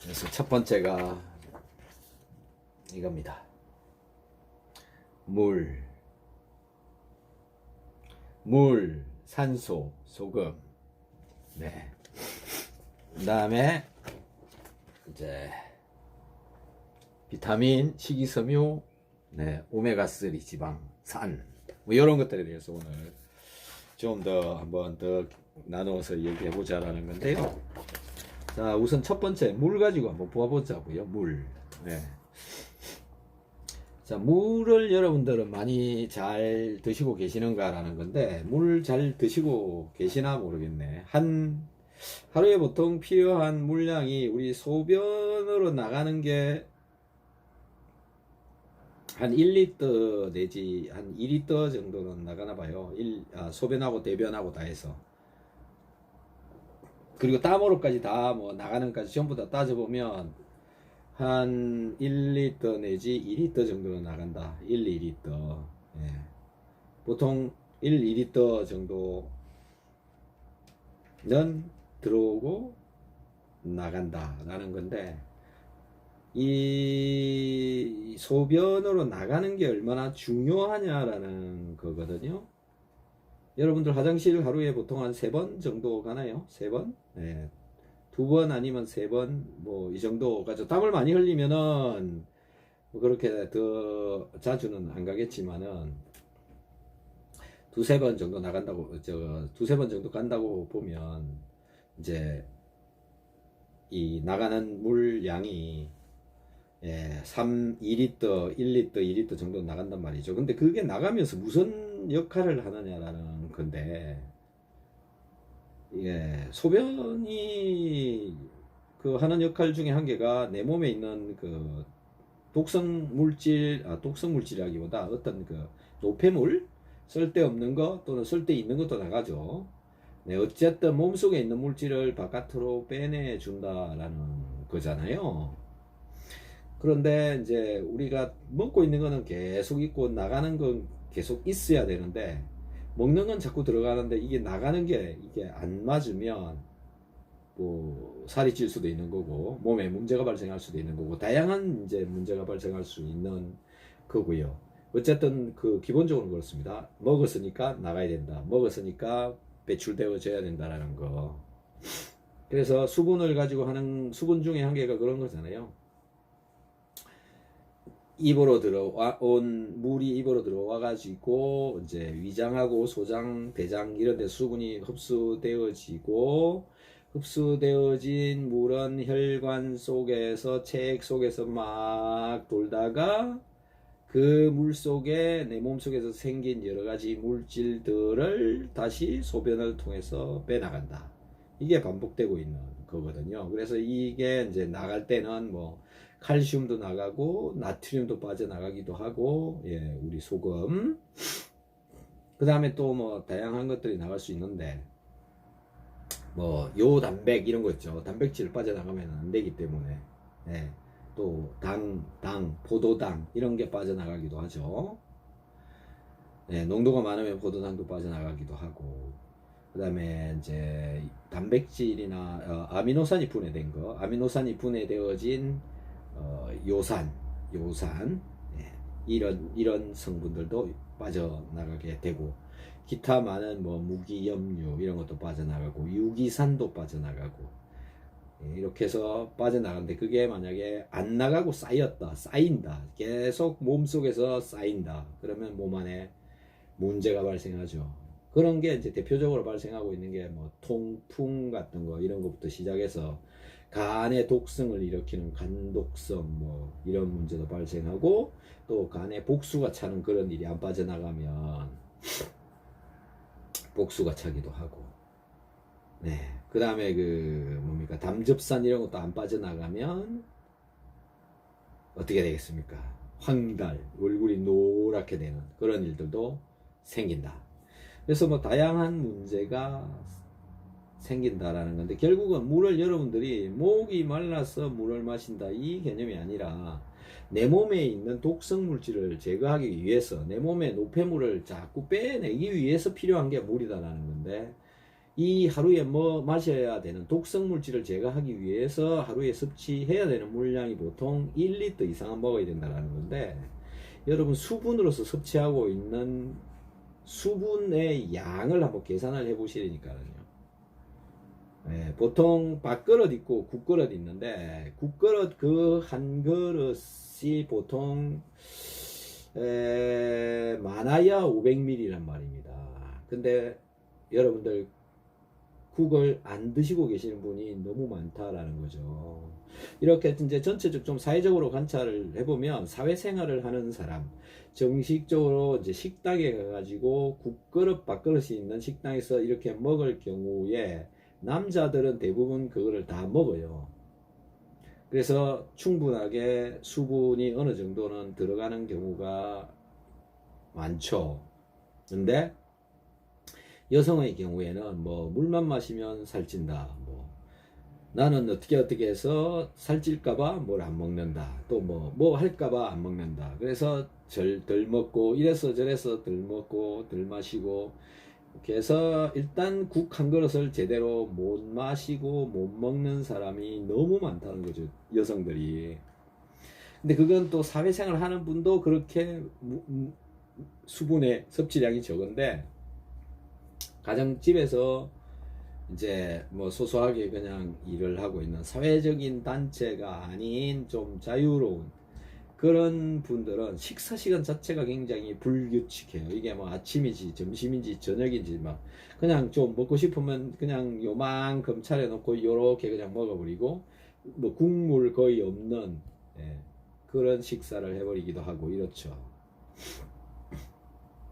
그래서 첫 번째가 이겁니다. 물, 산소, 소금. 네. 그 다음에 이제 비타민, 식이섬유, 네, 오메가3 지방, 산, 뭐 이런 것들에 대해서 오늘 좀 더 한번 더 나누어서 얘기해 보자라는 건데요. 자, 우선 첫 번째 물 가지고 한번 보아보자고요. 물. 네. 자, 물을 여러분들은 많이 잘 드시고 계시는가라는 건데, 물 잘 드시고 계시나 모르겠네. 하루에 보통 필요한 물량이 우리 소변으로 나가는 게 한 1리터 내지 한 2리터 정도는 나가나 봐요. 소변하고 대변하고 다 해서. 그리고 땀으로까지 다 뭐 나가는 까지 전부 다 따져보면 한 1리터 내지 2리터 정도는 나간다. 1, 2리터. 예. 보통 1, 2리터 정도는 들어오고 나간다 라는 건데, 이 소변으로 나가는 게 얼마나 중요하냐라는 거거든요. 여러분들 화장실 하루에 보통 한 3번 정도 가나요? 3번? 네. 2번 아니면 3번, 뭐 이 정도 가죠. 땀을 많이 흘리면은 뭐 그렇게 더 자주는 안 가겠지만은 2-3번 정도 나간다고, 2-3번 정도 간다고 보면 이제 이 나가는 물량이 2리터, 1리터, 2리터 정도 나간단 말이죠. 근데 그게 나가면서 무슨 역할을 하느냐라는 건데, 소변이 그 하는 역할 중에 한 개가 내 몸에 있는 그 독성 물질이라기보다 어떤 그 노폐물, 쓸데없는 거 또는 쓸데 있는 것도 나가죠. 네, 어쨌든 몸속에 있는 물질을 바깥으로 빼내 준다라는 거잖아요. 그런데 이제 우리가 먹고 있는 거는 계속 있고 나가는 건 계속 있어야 되는데, 먹는 건 자꾸 들어가는데 이게 나가는 게 이게 안 맞으면 뭐 살이 찔 수도 있는 거고, 몸에 문제가 발생할 수도 있는 거고, 다양한 이제 문제가 발생할 수 있는 거고요. 어쨌든 그 기본적으로 그렇습니다. 먹었으니까 나가야 된다. 먹었으니까 배출되어져야 된다라는 거. 그래서 수분을 가지고 하는 수분 중에 한 개가 그런 거잖아요. 입으로 들어온 물이 입으로 들어와 가지고 이제 위장하고 소장, 대장 이런 데 수분이 흡수되어지고, 흡수되어진 물은 혈관 속에서, 체액 속에서 막 돌다가 그 물 속에 내 몸 속에서 생긴 여러 가지 물질들을 다시 소변을 통해서 빼나간다. 이게 반복되고 있는 거거든요. 그래서 이게 이제 나갈 때는 뭐 칼슘도 나가고 나트륨도 빠져나가기도 하고, 우리 소금, 그 다음에 또 뭐 다양한 것들이 나갈 수 있는데, 뭐 요단백 이런 거 있죠. 단백질 빠져나가면 안 되기 때문에, 또 포도당 이런 게 빠져나가기도 하죠. 농도가 많으면 포도당도 빠져나가기도 하고, 그 다음에 이제 단백질이나 아미노산이 분해된 거, 아미노산이 분해되어진 요산, 이런 성분들도 빠져나가게 되고, 기타 많은 뭐 무기염류 이런 것도 빠져나가고, 유기산도 빠져나가고, 이렇게 해서 빠져나가는데, 그게 만약에 안 나가고 쌓인다, 계속 몸속에서 쌓인다, 그러면 몸 안에 문제가 발생하죠. 그런 게 이제 대표적으로 발생하고 있는 게 뭐 통풍 같은 거, 이런 것부터 시작해서 간의 독성을 일으키는 간독성 뭐 이런 문제도 발생하고, 또 간에 복수가 차는 그런 일이 안 빠져나가면 복수가 차기도 하고, 그 다음에 담즙산 이런 것도 안 빠져나가면 어떻게 되겠습니까? 황달, 얼굴이 노랗게 되는 그런 일들도 생긴다. 그래서 뭐 다양한 문제가 생긴다라는 건데, 결국은 물을 여러분들이 목이 말라서 물을 마신다 이 개념이 아니라, 내 몸에 있는 독성 물질을 제거하기 위해서, 내 몸의 노폐물을 자꾸 빼내기 위해서 필요한 게 물이다라는 건데, 이 하루에 뭐 마셔야 되는 독성 물질을 제거하기 위해서 하루에 섭취해야 되는 물량이 보통 1리터 이상은 먹어야 된다는 건데, 여러분 수분으로서 섭취하고 있는 수분의 양을 한번 계산을 해 보시라니까요. 보통 밥그릇 있고 국그릇 있는데, 국그릇 그 한 그릇이 보통 많아야 500ml란 말입니다. 근데 여러분들 국을 안 드시고 계시는 분이 너무 많다라는 거죠. 이렇게 이제 전체적 좀 사회적으로 관찰을 해보면, 사회생활을 하는 사람, 정식적으로 이제 식당에 가가지고 국그릇 밥그릇이 있는 식당에서 이렇게 먹을 경우에 남자들은 대부분 그거를 다 먹어요. 그래서 충분하게 수분이 어느 정도는 들어가는 경우가 많죠. 근데 여성의 경우에는 뭐 물만 마시면 살찐다, 뭐 나는 어떻게 해서 살찔까봐 뭘 안 먹는다, 또 뭐 할까봐 안 먹는다, 그래서 덜 먹고 이래서 저래서 덜 먹고 덜 마시고, 이렇게 해서 일단 국 한 그릇을 제대로 못 마시고 못 먹는 사람이 너무 많다는 거죠, 여성들이. 근데 그건 또 사회생활 하는 분도 그렇게 수분의 섭취량이 적은데, 가정집에서 이제 뭐 소소하게 그냥 일을 하고 있는 사회적인 단체가 아닌 좀 자유로운 그런 분들은 식사 시간 자체가 굉장히 불규칙해요. 이게 뭐 아침이지 점심인지 저녁인지 막 그냥 좀 먹고 싶으면 그냥 요만큼 차려놓고 요렇게 그냥 먹어버리고, 뭐 국물 거의 없는, 그런 식사를 해버리기도 하고 이렇죠.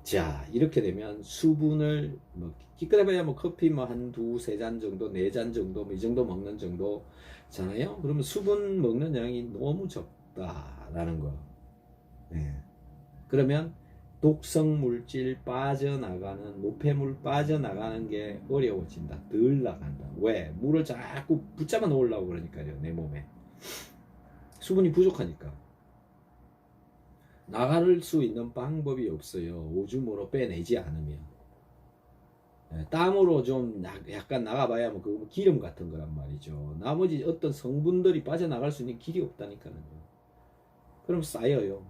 자, 이렇게 되면 수분을 뭐 기껏해봐야 뭐 커피 뭐 한 두세 잔 정도, 네 잔 정도, 뭐 이 정도 먹는 정도잖아요. 그러면 수분 먹는 양이 너무 적다라는 거. 그러면 독성 물질 빠져나가는, 노폐물 빠져나가는 게 어려워진다. 덜 나간다. 왜? 물을 자꾸 붙잡아 놓으려고 그러니까요, 내 몸에. 수분이 부족하니까. 나갈 수 있는 방법이 없어요. 오줌으로 빼내지 않으면. 땀으로 좀 약간 나가봐야 뭐 그 기름 같은 거란 말이죠. 나머지 어떤 성분들이 빠져나갈 수 있는 길이 없다니까요. 그럼 쌓여요.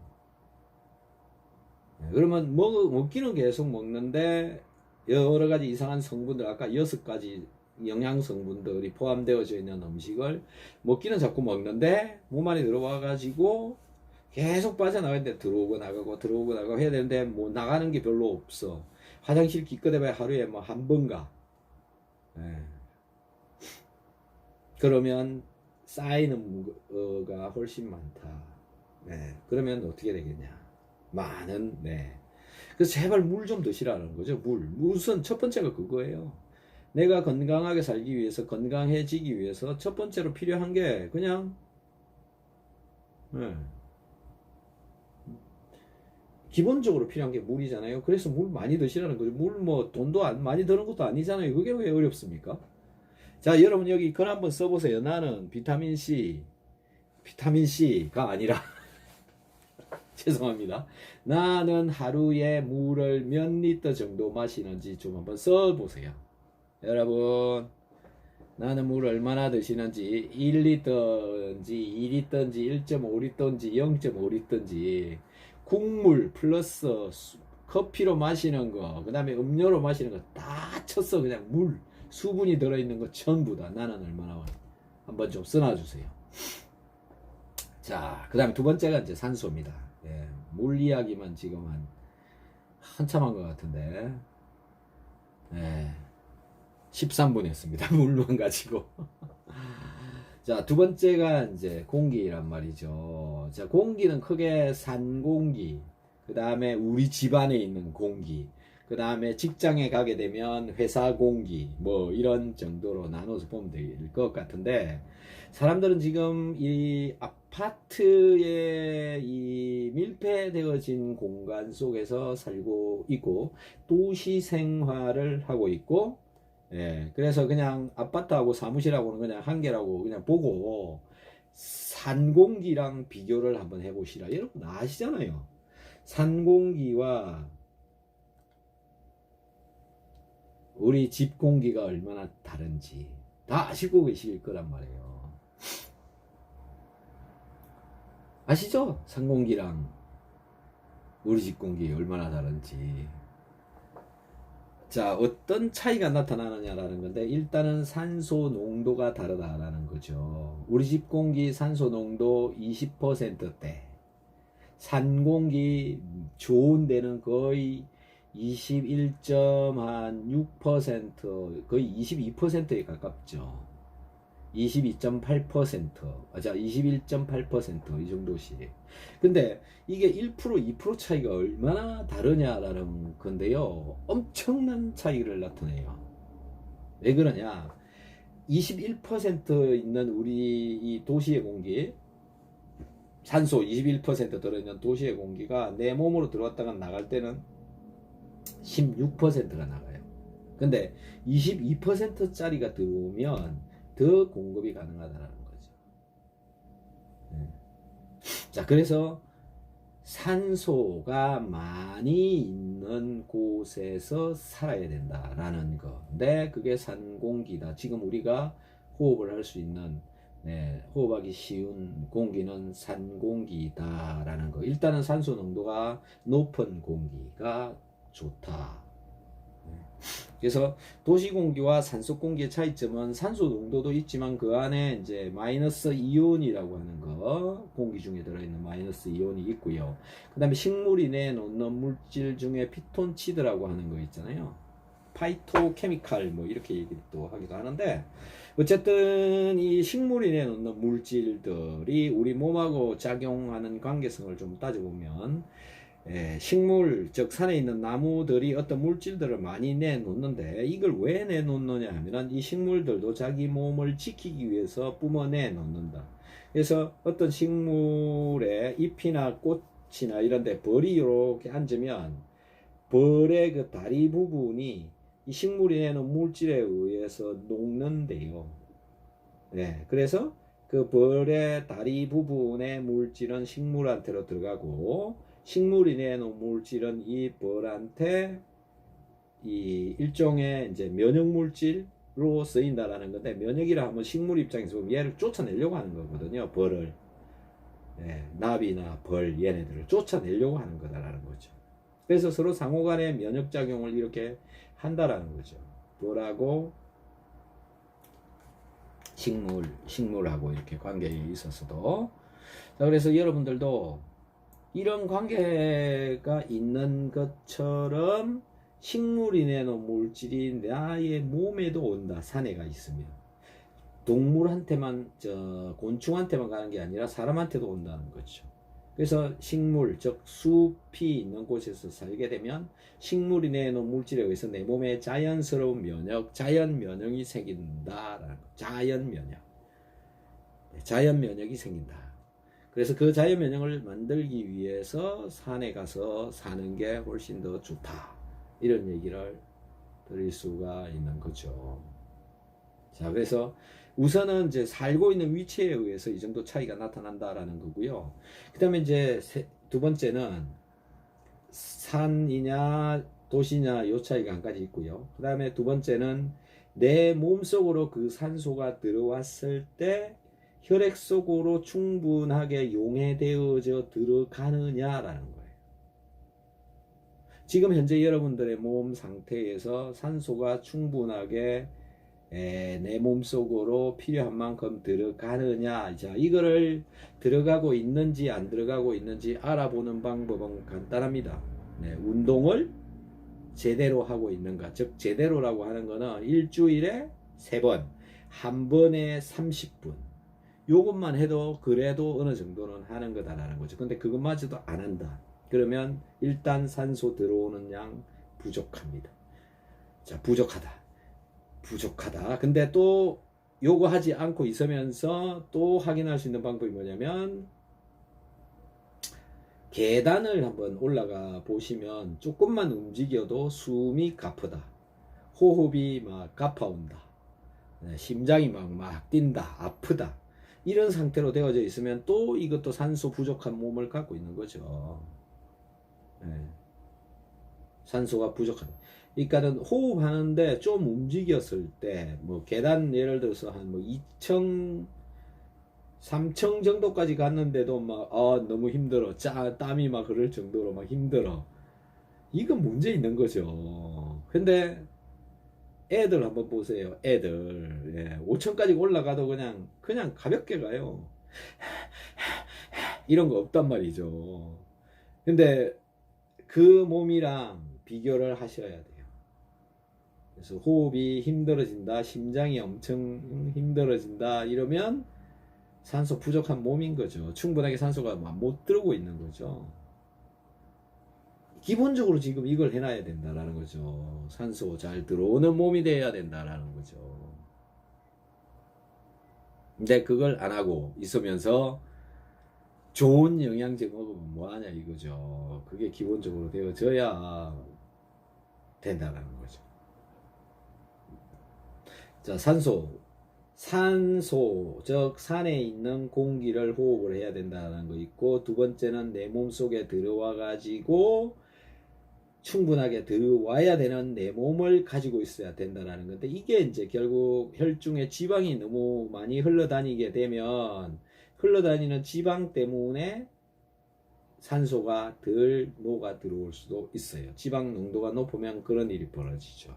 그러면 먹기는 계속 먹는데 여러 가지 이상한 성분들, 아까 6가지 영양 성분들이 포함되어져 있는 음식을 먹기는 자꾸 먹는데 몸 안에 들어와 가지고 계속 빠져나가는데 들어오고 나가고 해야 되는데 뭐 나가는 게 별로 없어. 화장실 기껏해봐야 하루에 뭐 한 번 가. 그러면 쌓이는 무게가 훨씬 많다. 그러면 어떻게 되겠냐? 많은, 그래서 제발 물 좀 드시라는 거죠. 우선 첫 번째가 그거예요. 내가 건강하게 살기 위해서, 건강해지기 위해서 첫 번째로 필요한 게 그냥, 기본적으로 필요한 게 물이잖아요. 그래서 물 많이 드시라는 거죠. 물 뭐 돈도 많이 드는 것도 아니잖아요. 그게 왜 어렵습니까? 자, 여러분 여기 글 한번 써보세요. 나는 비타민C가 아니라 죄송합니다. 나는 하루에 물을 몇 리터 정도 마시는지 좀 한번 써보세요. 여러분, 나는 물을 얼마나 드시는지, 1리터인지 2리터인지 1.5리터인지 0.5리터인지, 국물 플러스 커피로 마시는 거, 그 다음에 음료로 마시는 거 다 쳤어. 그냥 물, 수분이 들어있는 거 전부 다 나는 얼마나, 한번 좀 써놔주세요. 자, 그 다음에 두 번째가 이제 산소입니다. 물 이야기만 지금 한참 한 것 같은데, 13분 했습니다. 물만 가지고. 자, 두 번째가 이제 공기란 말이죠. 자, 공기는 크게 산 공기, 그 다음에 우리 집안에 있는 공기, 그 다음에 직장에 가게 되면 회사 공기, 뭐 이런 정도로 나눠서 보면 될 것 같은데, 사람들은 지금 이 아파트의 이 밀폐되어진 공간 속에서 살고 있고 도시 생활을 하고 있고, 그래서 그냥 아파트하고 사무실하고는 그냥 한계라고 그냥 보고 산 공기랑 비교를 한번 해보시라. 여러분 아시잖아요. 산 공기와 우리 집 공기가 얼마나 다른지 다 아시고 계실 거란 말이에요. 아시죠? 산 공기랑 우리 집 공기 얼마나 다른지. 자, 어떤 차이가 나타나느냐라는 건데, 일단은 산소 농도가 다르다라는 거죠. 우리 집 공기 산소 농도 20%대, 산 공기 좋은 데는 거의 21.6%, 거의 22%에 가깝죠. 22.8%, 자, 21.8% 이 정도씩. 근데 이게 1%, 2% 차이가 얼마나 다르냐라는 건데요. 엄청난 차이를 나타내요. 왜 그러냐? 21% 있는 우리 이 도시의 공기, 산소 21% 들어있는 도시의 공기가 내 몸으로 들어왔다가 나갈 때는 16%가 나가요. 근데 22%짜리가 들어오면 더 공급이 가능하다는 거죠. 자, 그래서 산소가 많이 있는 곳에서 살아야 된다라는 건데, 그게 산 공기다. 지금 우리가 호흡을 할 수 있는, 호흡하기 쉬운 공기는 산 공기다라는 거. 일단은 산소 농도가 높은 공기가 좋다. 그래서 도시 공기와 산소 공기의 차이점은 산소 농도도 있지만 그 안에 이제 마이너스 이온이라고 하는 거, 공기 중에 들어있는 마이너스 이온이 있고요. 그 다음에 식물이 내놓는 물질 중에 피톤치드라고 하는 거 있잖아요. 파이토케미칼 뭐 이렇게 얘기도 하기도 하는데, 어쨌든 이 식물이 내놓는 물질들이 우리 몸하고 작용하는 관계성을 좀 따져보면, 식물, 즉 산에 있는 나무들이 어떤 물질들을 많이 내놓는데, 이걸 왜 내놓느냐 하면 이 식물들도 자기 몸을 지키기 위해서 뿜어내 놓는다. 그래서 어떤 식물의 잎이나 꽃이나 이런 데 벌이 이렇게 앉으면 벌의 그 다리 부분이 이 식물이 내는 물질에 의해서 녹는데요. 그래서 그 벌의 다리 부분의 물질은 식물한테로 들어가고, 식물이 내놓은 물질은 이 벌한테 이 일종의 이제 면역 물질로 쓰인다라는 건데, 면역이라 하면 식물 입장에서 보면 얘를 쫓아내려고 하는 거거든요. 벌을, 나비나 벌 얘네들을 쫓아내려고 하는 거다라는 거죠. 그래서 서로 상호간의 면역 작용을 이렇게 한다라는 거죠. 벌하고 식물하고 이렇게 관계에 있어서도. 자, 그래서 여러분들도 이런 관계가 있는 것처럼 식물이 내놓은 물질이 나의 몸에도 온다. 산에가 있으면 동물한테만, 곤충한테만 가는 게 아니라 사람한테도 온다는 거죠. 그래서 식물, 즉 숲이 있는 곳에서 살게 되면 식물이 내놓은 물질에 의해서 내 몸에 자연스러운 면역, 자연 면역이 생긴다라는 거. 자연 면역이 생긴다. 그래서 그 자연 면역을 만들기 위해서 산에 가서 사는 게 훨씬 더 좋다. 이런 얘기를 드릴 수가 있는 거죠. 자, 그래서 우선은 이제 살고 있는 위치에 의해서 이 정도 차이가 나타난다라는 거고요. 그 다음에 이제 두 번째는 산이냐 도시냐 요 차이가 한 가지 있고요. 그 다음에 두 번째는 내 몸속으로 그 산소가 들어왔을 때 혈액 속으로 충분하게 용해되어져 들어가느냐라는 거예요. 지금 현재 여러분들의 몸 상태에서 산소가 충분하게 내 몸속으로 필요한 만큼 들어가느냐, 자, 이거를 들어가고 있는지 안 들어가고 있는지 알아보는 방법은 간단합니다. 운동을 제대로 하고 있는가, 즉 제대로라고 하는 거는 일주일에 3번, 한 번에 30분, 요것만 해도 그래도 어느 정도는 하는 거다라는 거죠. 근데 그것마저도 안 한다. 그러면 일단 산소 들어오는 양 부족합니다. 자, 부족하다. 근데 또 요거 하지 않고 있으면서 또 확인할 수 있는 방법이 뭐냐면, 계단을 한번 올라가 보시면 조금만 움직여도 숨이 가쁘다. 호흡이 막 가파온다. 심장이 막 뛴다. 아프다. 이런 상태로 되어져 있으면 또 이것도 산소 부족한 몸을 갖고 있는 거죠. 산소가 부족한. 그러니까는 호흡하는데 좀 움직였을 때, 뭐 계단 예를 들어서 한 뭐 2층, 3층 정도까지 갔는데도 막, 너무 힘들어. 땀이 막 흐를 정도로 막 힘들어. 이건 문제 있는 거죠. 근데 애들 한번 보세요. 애들. 예, 5층까지 올라가도 그냥 가볍게 가요. 이런 거 없단 말이죠. 근데 그 몸이랑 비교를 하셔야 돼요. 그래서 호흡이 힘들어진다, 심장이 엄청 힘들어진다, 이러면 산소 부족한 몸인 거죠. 충분하게 산소가 못 들어오고 있는 거죠. 기본적으로 지금 이걸 해놔야 된다라는 거죠. 산소 잘 들어오는 몸이 돼야 된다라는 거죠. 근데 그걸 안 하고 있으면서 좋은 영양제 먹으면 뭐하냐 이거죠. 그게 기본적으로 되어져야 된다라는 거죠. 자, 산소, 즉 산에 있는 공기를 호흡을 해야 된다는 거 있고, 두 번째는 내 몸속에 들어와 가지고 충분하게 들어와야 되는 내 몸을 가지고 있어야 된다는 건데, 이게 이제 결국 혈중에 지방이 너무 많이 흘러다니게 되면 흘러다니는 지방 때문에 산소가 덜 녹아 들어올 수도 있어요. 지방 농도가 높으면 그런 일이 벌어지죠.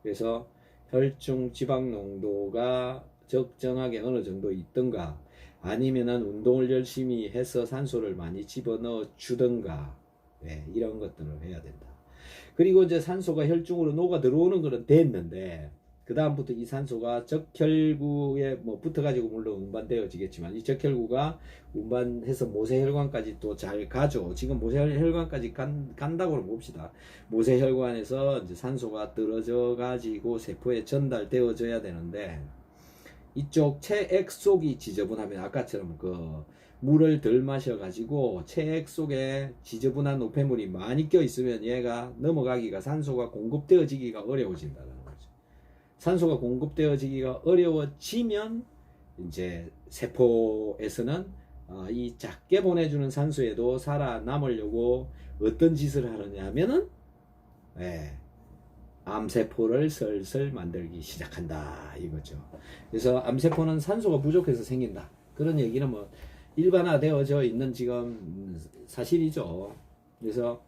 그래서 혈중 지방 농도가 적정하게 어느 정도 있던가, 아니면은 운동을 열심히 해서 산소를 많이 집어넣어 주던가, 이런 것들을 해야 된다. 그리고 이제 산소가 혈중으로 녹아 들어오는 거는 됐는데, 그 다음부터 이 산소가 적혈구에 뭐 붙어가지고 물론 운반되어지겠지만, 이 적혈구가 운반해서 모세혈관까지 또 잘 가죠. 지금 모세혈관까지 간다고 봅시다. 모세혈관에서 이제 산소가 떨어져 가지고 세포에 전달되어져야 되는데, 이쪽 체액 속이 지저분하면 아까처럼 그 물을 덜 마셔 가지고 체액 속에 지저분한 노폐물이 많이 껴 있으면 얘가 넘어가기가, 산소가 공급되어지기가 어려워진다는 거죠. 산소가 공급되어지기가 어려워지면 이제 세포에서는 이 작게 보내주는 산소에도 살아남으려고 어떤 짓을 하느냐 하면은, 암세포를 슬슬 만들기 시작한다 이거죠. 그래서 암세포는 산소가 부족해서 생긴다, 그런 얘기는 뭐 일반화되어져 있는 지금 사실이죠. 그래서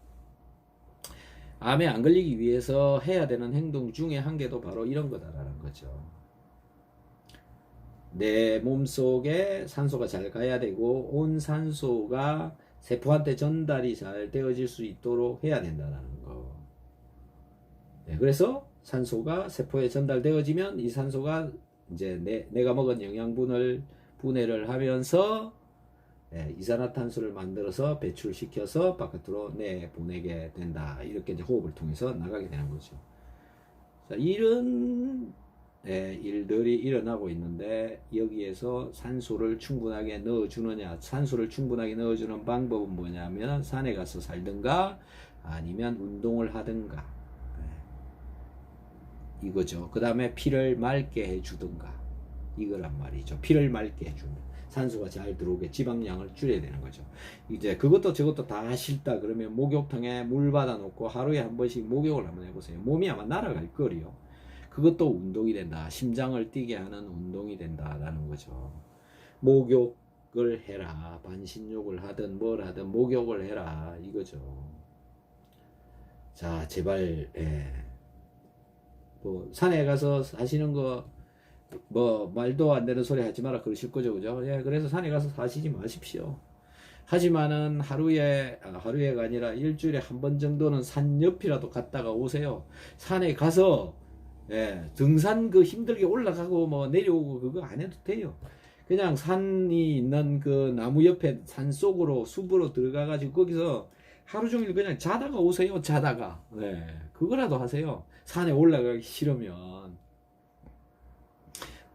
암에 안 걸리기 위해서 해야 되는 행동 중에 한 개도 바로 이런 거다라는 거죠. 내 몸속에 산소가 잘 가야 되고, 온 산소가 세포한테 전달이 잘 되어질 수 있도록 해야 된다는 거. 그래서 산소가 세포에 전달되어지면 이 산소가 이제 내가 먹은 영양분을 분해를 하면서 이산화탄소를 만들어서 배출시켜서 바깥으로 내보내게 된다. 이렇게 이제 호흡을 통해서 나가게 되는 거죠. 자, 이런 일들이 일어나고 있는데, 여기에서 산소를 충분하게 넣어주느냐, 산소를 충분하게 넣어주는 방법은 뭐냐면 산에 가서 살든가 아니면 운동을 하든가, 이거죠. 그 다음에 피를 맑게 해주든가, 이거란 말이죠. 피를 맑게 해주면 산소가 잘 들어오게 지방량을 줄여야 되는 거죠. 이제 그것도 저것도 다 싫다 그러면 목욕탕에 물 받아 놓고 하루에 한 번씩 목욕을 한번 해보세요. 몸이 아마 날아갈 거리요. 그것도 운동이 된다. 심장을 뛰게 하는 운동이 된다라는 거죠. 목욕을 해라. 반신욕을 하든 뭘 하든 목욕을 해라 이거죠. 자, 제발 뭐 산에 가서 사시는 거 뭐 말도 안 되는 소리 하지 마라 그러실 거죠, 그죠? 그래서 산에 가서 사시지 마십시오. 하지만은 하루에가 아니라 일주일에 한 번 정도는 산 옆이라도 갔다가 오세요. 산에 가서 등산 그 힘들게 올라가고 뭐 내려오고 그거 안 해도 돼요. 그냥 산이 있는 그 나무 옆에 산 속으로 숲으로 들어가 가지고 거기서 하루 종일 그냥 자다가 오세요. 자다가 그거라도 하세요. 산에 올라가기 싫으면.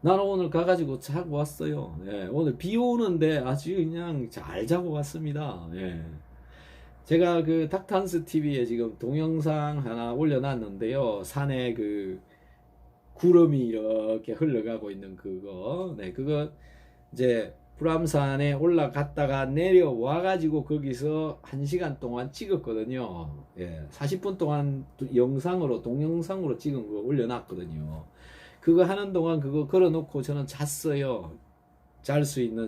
나는 오늘 가가지고 자고 왔어요. 오늘 비 오는데 아주 그냥 잘 자고 왔습니다. 제가 그 닥터한스 TV에 지금 동영상 하나 올려놨는데요. 산에 그 구름이 이렇게 흘러가고 있는 그거, 그거 이제 불암산에 올라갔다가 내려와가지고 거기서 1시간 동안 찍었거든요. 예, 40분 동안 영상으로, 동영상으로 찍은 거 올려놨거든요. 그거 하는 동안 그거 걸어놓고 저는 잤어요. 잘 수 있는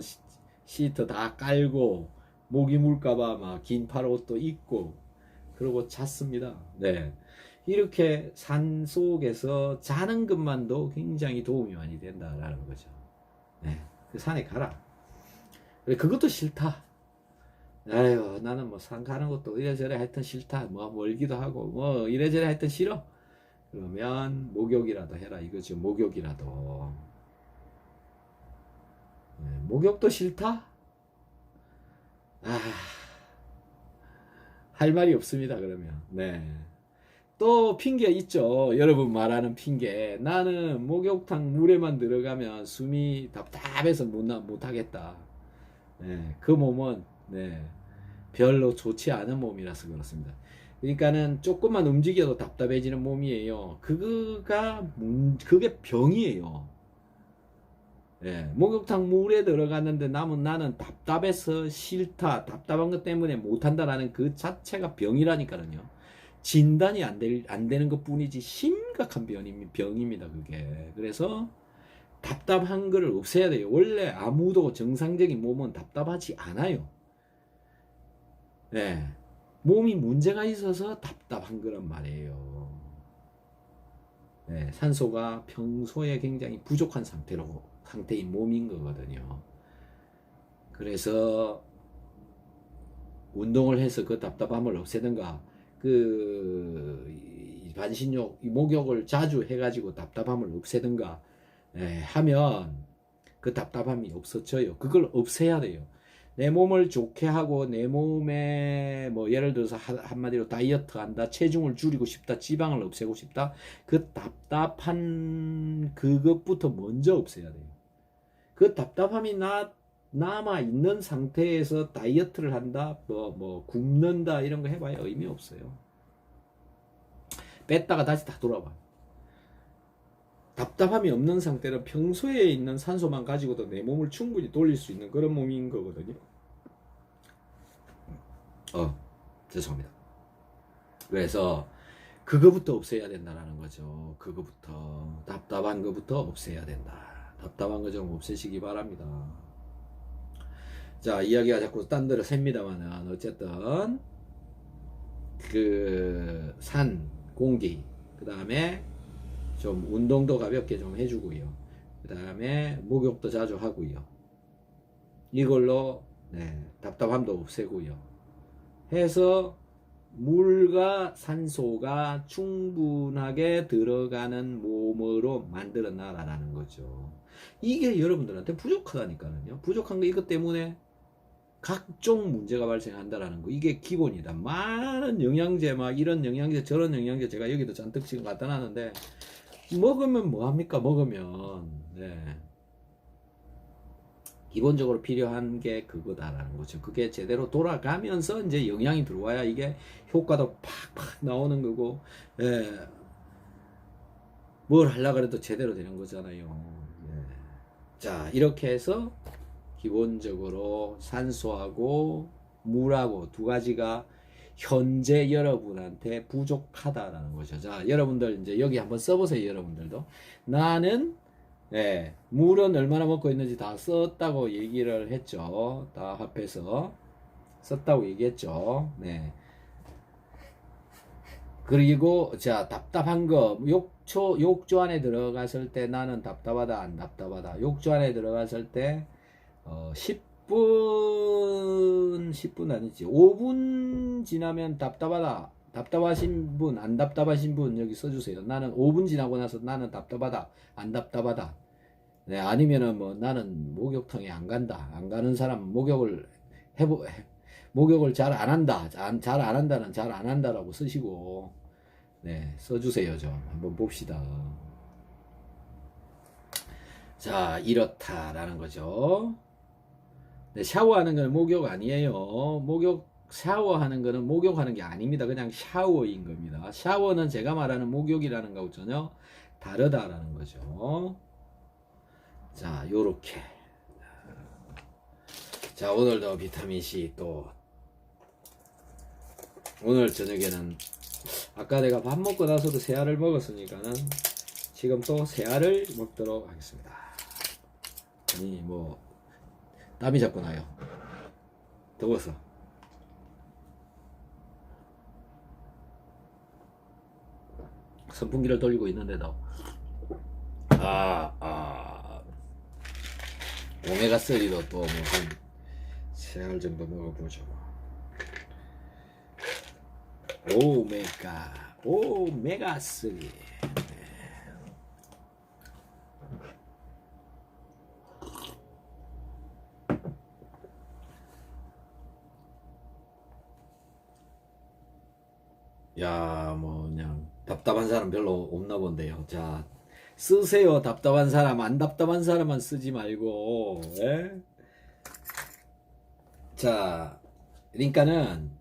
시트 다 깔고, 모기 물까봐 막 긴팔 옷도 입고, 그러고 잤습니다. 네. 이렇게 산 속에서 자는 것만도 굉장히 도움이 많이 된다라는 거죠. 네. 그 산에 가라. 그것도 싫다. 아유, 나는 뭐 산 가는 것도 이래저래 하여튼 싫다. 뭐 멀기도 하고, 뭐 이래저래 하여튼 싫어. 그러면 목욕이라도 해라 이거죠. 목욕이라도. 네. 목욕도 싫다? 아, 할 말이 없습니다. 그러면. 네. 또 핑계 있죠. 여러분 말하는 핑계. 나는 목욕탕 물에만 들어가면 숨이 답답해서 못 하겠다. 네, 그 몸은 네, 별로 좋지 않은 몸이라서 그렇습니다. 그러니까는 조금만 움직여도 답답해지는 몸이에요. 그게 병이에요. 네, 목욕탕 물에 들어갔는데 나는 답답해서 싫다, 답답한 것 때문에 못한다라는 그 자체가 병이라니까요. 진단이 안 되는 것 뿐이지 심각한 병입니다, 그게. 그래서 답답한 거를 없애야 돼요. 원래 아무도 정상적인 몸은 답답하지 않아요. 네. 몸이 문제가 있어서 답답한 거란 말이에요. 네. 산소가 평소에 굉장히 부족한 상태인 몸인 거거든요. 그래서 운동을 해서 그 답답함을 없애든가, 반신욕, 목욕을 자주 해가지고 답답함을 없애든가 하면 그 답답함이 없어져요. 그걸 없애야 돼요. 내 몸을 좋게 하고 내 몸에 뭐 예를 들어서 한마디로 다이어트 한다, 체중을 줄이고 싶다, 지방을 없애고 싶다, 그 답답한 그것부터 먼저 없애야 돼요. 그 답답함이 남아 있는 상태에서 다이어트를 한다, 뭐 굶는다 이런 거 해봐야 의미 없어요. 뺐다가 다시 다 돌아와. 답답함이 없는 상태는 평소에 있는 산소만 가지고도 내 몸을 충분히 돌릴 수 있는 그런 몸인 거거든요. 죄송합니다. 그래서 그거부터 없애야 된다는 거죠. 그거부터, 답답한 거부터 없애야 된다. 답답한 거 좀 없애시기 바랍니다. 자, 이야기가 자꾸 딴 데로 셉니다만은 어쨌든 그 산 공기, 그 다음에 좀 운동도 가볍게 좀 해주고요. 그 다음에 목욕도 자주 하고요. 이걸로 답답함도 없애고요. 해서 물과 산소가 충분하게 들어가는 몸으로 만들어 놔라라는 거죠. 이게 여러분들한테 부족하다니까요. 부족한 거 이것 때문에 각종 문제가 발생한다라는 거, 이게 기본이다. 많은 영양제, 막 이런 영양제 저런 영양제 제가 여기도 잔뜩 지금 갖다 놨는데 먹으면 뭐합니까? 먹으면 기본적으로 필요한 게 그거다라는 거죠. 그게 제대로 돌아가면서 이제 영양이 들어와야 이게 효과도 팍팍 나오는 거고, 뭘 하려고 해도 제대로 되는 거잖아요. 자, 이렇게 해서 기본적으로 산소하고 물하고 두 가지가 현재 여러분한테 부족하다라는 거죠. 자, 여러분들 이제 여기 한번 써보세요. 여러분들도 나는 물은 얼마나 먹고 있는지 다 썼다고 얘기를 했죠. 다 합해서 썼다고 얘기했죠. 그리고 자, 답답한 거, 욕조 안에 들어갔을 때 나는 답답하다 안 답답하다. 욕조 안에 들어갔을 때 10분 아니지, 5분 지나면 답답하다. 답답하신 분, 안 답답하신 분 여기 써주세요. 나는 5분 지나고 나서 나는 답답하다, 안 답답하다. 아니면은 뭐 나는 목욕탕에 안 간다. 안 가는 사람 목욕을 잘 안 한다. 잘 안 한다는 잘 안 한다라고 쓰시고 써주세요. 좀 한번 봅시다. 자, 이렇다라는 거죠. 샤워하는 건 목욕 아니에요. 샤워하는 거는 목욕하는 게 아닙니다. 그냥 샤워인 겁니다. 샤워는 제가 말하는 목욕이라는 거하고 전혀 다르다라는 거죠. 자, 요렇게 자, 오늘도 비타민C 또 오늘 저녁에는 아까 내가 밥 먹고 나서도 새알을 먹었으니까는 지금 또 새알을 먹도록 하겠습니다. 아니 뭐 땀이 자꾸 나요. 더워서. 선풍기를 돌리고 있는데도 오메가3도 또 뭐 한 3알 정도 먹어보죠. 오메가3. 야, 뭐 그냥 답답한 사람 별로 없나 본데요. 자, 쓰세요. 답답한 사람. 안 답답한 사람만 쓰지 말고. 예? 자, 그러니까는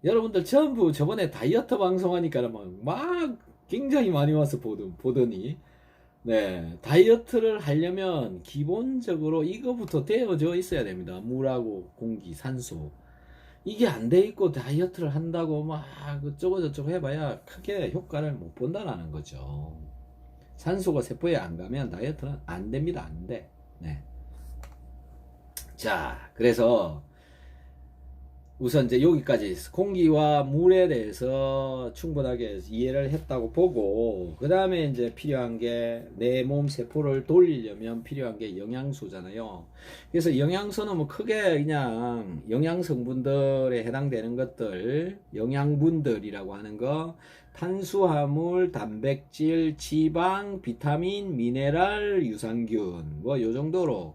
여러분들 전부 저번에 다이어트 방송하니까 막 굉장히 많이 와서 보더니 네, 다이어트를 하려면 기본적으로 이거부터 되어져 있어야 됩니다. 물하고 공기, 산소. 이게 안 돼 있고 다이어트를 한다고 막 어쩌고 저쩌고 해봐야 크게 효과를 못 본다라는 거죠. 산소가 세포에 안 가면 다이어트는 안 됩니다. 안 돼. 네. 자, 그래서 우선 이제 여기까지 공기와 물에 대해서 충분하게 이해를 했다고 보고, 그 다음에 이제 필요한 게 내 몸 세포를 돌리려면 필요한 게 영양소잖아요. 그래서 영양소는 뭐 크게 그냥 영양성분들에 해당되는 것들, 영양분들이라고 하는 거, 탄수화물, 단백질, 지방, 비타민, 미네랄, 유산균, 뭐 요 정도로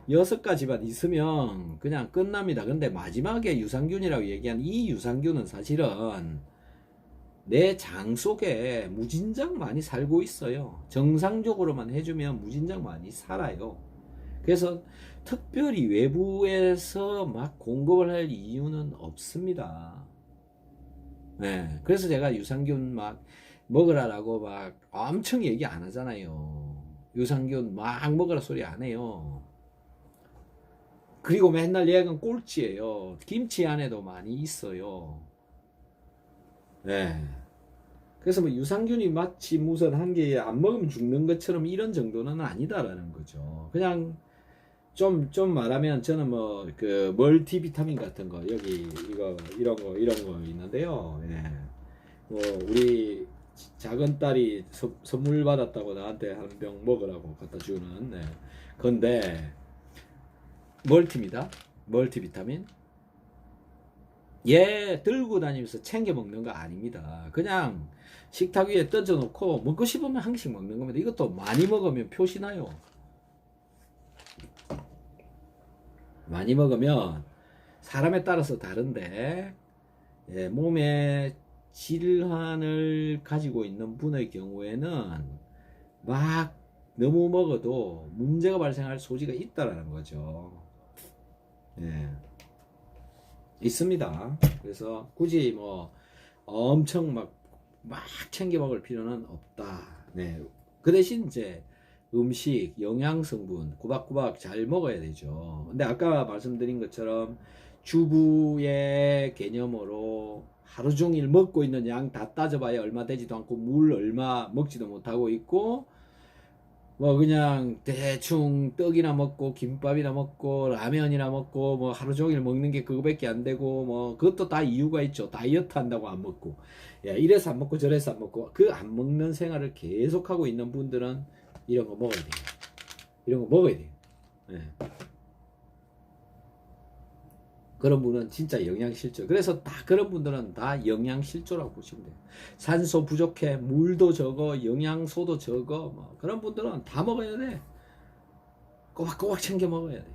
6가지만 있으면 그냥 끝납니다. 근데 마지막에 유산균이라고 얘기한 이 유산균은 사실은 내 장 속에 무진장 많이 살고 있어요. 정상적으로만 해주면 무진장 많이 살아요. 그래서 특별히 외부에서 막 공급을 할 이유는 없습니다. 네. 그래서 제가 유산균 막 먹으라라고 막 엄청 얘기 안 하잖아요. 유산균 막 먹으라 소리 안 해요. 그리고 맨날 얘는 꼴찌예요. 김치 안에도 많이 있어요. 네. 그래서 뭐 유산균이 마치 무슨 한 개에 안 먹으면 죽는 것처럼 이런 정도는 아니다라는 거죠. 그냥 좀 말하면 저는 뭐 그 멀티비타민 같은 거 여기 이거 이런 거 있는데요. 예. 뭐 우리 작은 딸이 선물 받았다고 나한테 한 병 먹으라고 갖다 주는 네. 건데 멀티입니다. 멀티비타민. 얘 들고 다니면서 챙겨 먹는 거 아닙니다. 그냥 식탁 위에 던져놓고 먹고 싶으면 한씩 먹는 겁니다. 이것도 많이 먹으면 표시나요. 많이 먹으면 사람에 따라서 다른데 예, 몸에 질환을 가지고 있는 분의 경우에는 막 너무 먹어도 문제가 발생할 소지가 있다라는 거죠. 예. 있습니다. 그래서 굳이 뭐 엄청 막 챙겨 먹을 필요는 없다. 네. 그 대신 이제 음식, 영양성분 꼬박꼬박 잘 먹어야 되죠. 근데 아까 말씀드린 것처럼 주부의 개념으로 하루 종일 먹고 있는 양 다 따져봐야 얼마 되지도 않고 물 얼마 먹지도 못하고 있고 뭐 그냥 대충 떡이나 먹고 김밥이나 먹고 라면이나 먹고 뭐 하루 종일 먹는 게 그거밖에 안 되고 뭐 그것도 다 이유가 있죠. 다이어트 한다고 안 먹고 야, 이래서 안 먹고 저래서 안 먹고 그 안 먹는 생활을 계속하고 있는 분들은 이런 거 먹어야 돼요. 이런 거 먹어야 돼요. 네. 그런 분은 진짜 영양실조. 그래서 다 그런 분들은 다 영양실조라고 보시면 돼요. 산소 부족해, 물도 적어, 영양소도 적어, 뭐 그런 분들은 다 먹어야 돼. 꼬박꼬박 챙겨 먹어야 돼요.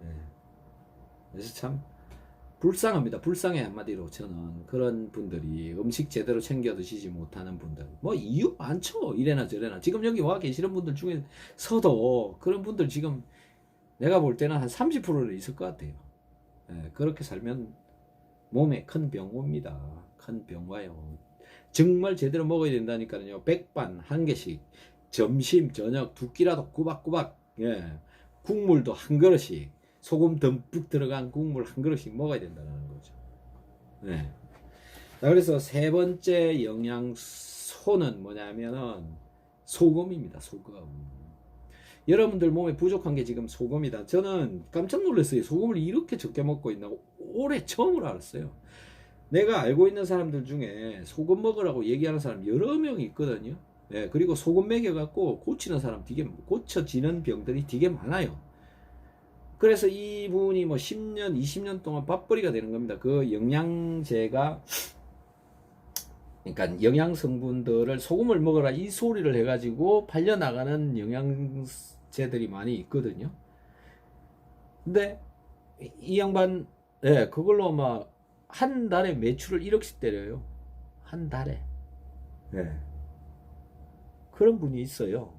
네. 그래서 참 불쌍합니다. 불쌍해 한마디로 저는 그런 분들이 음식 제대로 챙겨 드시지 못하는 분들 뭐 이유 많죠. 이래나 저래나 지금 여기 와 계시는 분들 중에서도 그런 분들 지금 내가 볼 때는 한 30%는 있을 것 같아요. 예, 그렇게 살면 몸에 큰 병 옵니다. 큰 병 와요. 정말 제대로 먹어야 된다니까요. 백반 한 개씩 점심 저녁 두 끼라도 꼬박꼬박 예, 국물도 한 그릇씩 소금 듬뿍 들어간 국물 한 그릇씩 먹어야 된다는 거죠. 네. 자, 그래서 세 번째 영양소는 뭐냐면은 소금입니다. 소금. 여러분들 몸에 부족한 게 지금 소금이다. 저는 깜짝 놀랐어요. 소금을 이렇게 적게 먹고 있나 올해 처음으로 알았어요. 내가 알고 있는 사람들 중에 소금 먹으라고 얘기하는 사람 여러 명이 있거든요. 예, 그리고 소금 먹여갖고 고치는 사람 되게, 고쳐지는 병들이 되게 많아요. 그래서 이분이 뭐 10년, 20년 동안 밥벌이가 되는 겁니다. 그 영양제가, 그러니까 영양 성분들을 소금을 먹어라 이 소리를 해가지고 팔려나가는 영양제들이 많이 있거든요. 근데 이 양반, 예, 그걸로 막 한 달에 매출을 1억씩 때려요. 한 달에. 예. 그런 분이 있어요.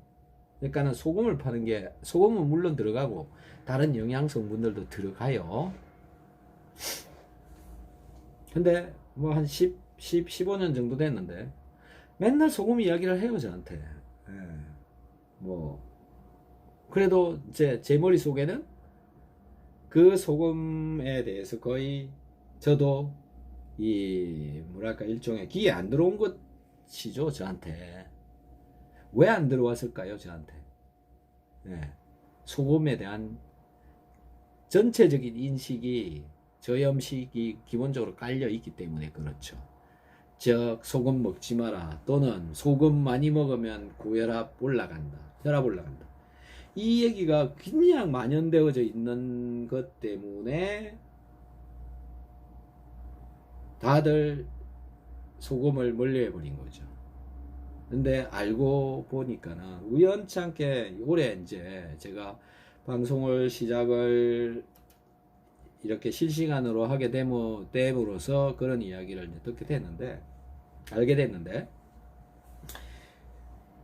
그러니까는 소금을 파는 게, 소금은 물론 들어가고 다른 영양 성분들도 들어가요. 근데 뭐 한 15년 정도 됐는데 맨날 소금 이야기를 해요, 저한테. 예. 뭐 그래도 제 머릿속에는 그 소금에 대해서 거의 저도 이 뭐랄까 일종의 귀에 안 들어온 것이죠, 저한테. 왜 안 들어왔을까요, 저한테? 예. 소금에 대한 전체적인 인식이 저염식이 기본적으로 깔려 있기 때문에 그렇죠. 즉 소금 먹지 마라, 또는 소금 많이 먹으면 고혈압 올라간다, 혈압 올라간다, 이 얘기가 그냥 만연되어져 있는 것 때문에 다들 소금을 멀리해버린 거죠. 근데 알고 보니까는 우연찮게 올해 이제 제가 방송을 시작을 이렇게 실시간으로 하게 됨으로써 그런 이야기를 알게 됐는데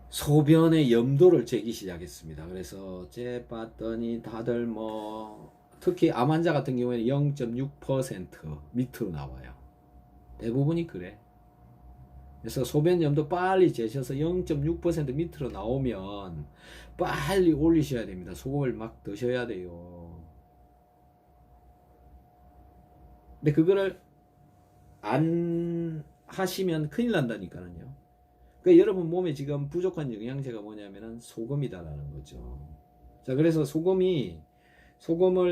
소변의 염도를 재기 시작했습니다. 그래서 봤더니 다들 뭐 특히 암 환자 같은 경우에는 0.6% 밑으로 나와요. 대부분이 그래. 그래서 소변 염도 빨리 재셔서 0.6% 밑으로 나오면 빨리 올리셔야 됩니다. 소금을 막 드셔야 돼요. 근데 그거를 안 하시면 큰일 난다니까요. 그러니까 여러분 몸에 지금 부족한 영양제가 뭐냐면은 소금이다라는 거죠. 자, 그래서 소금을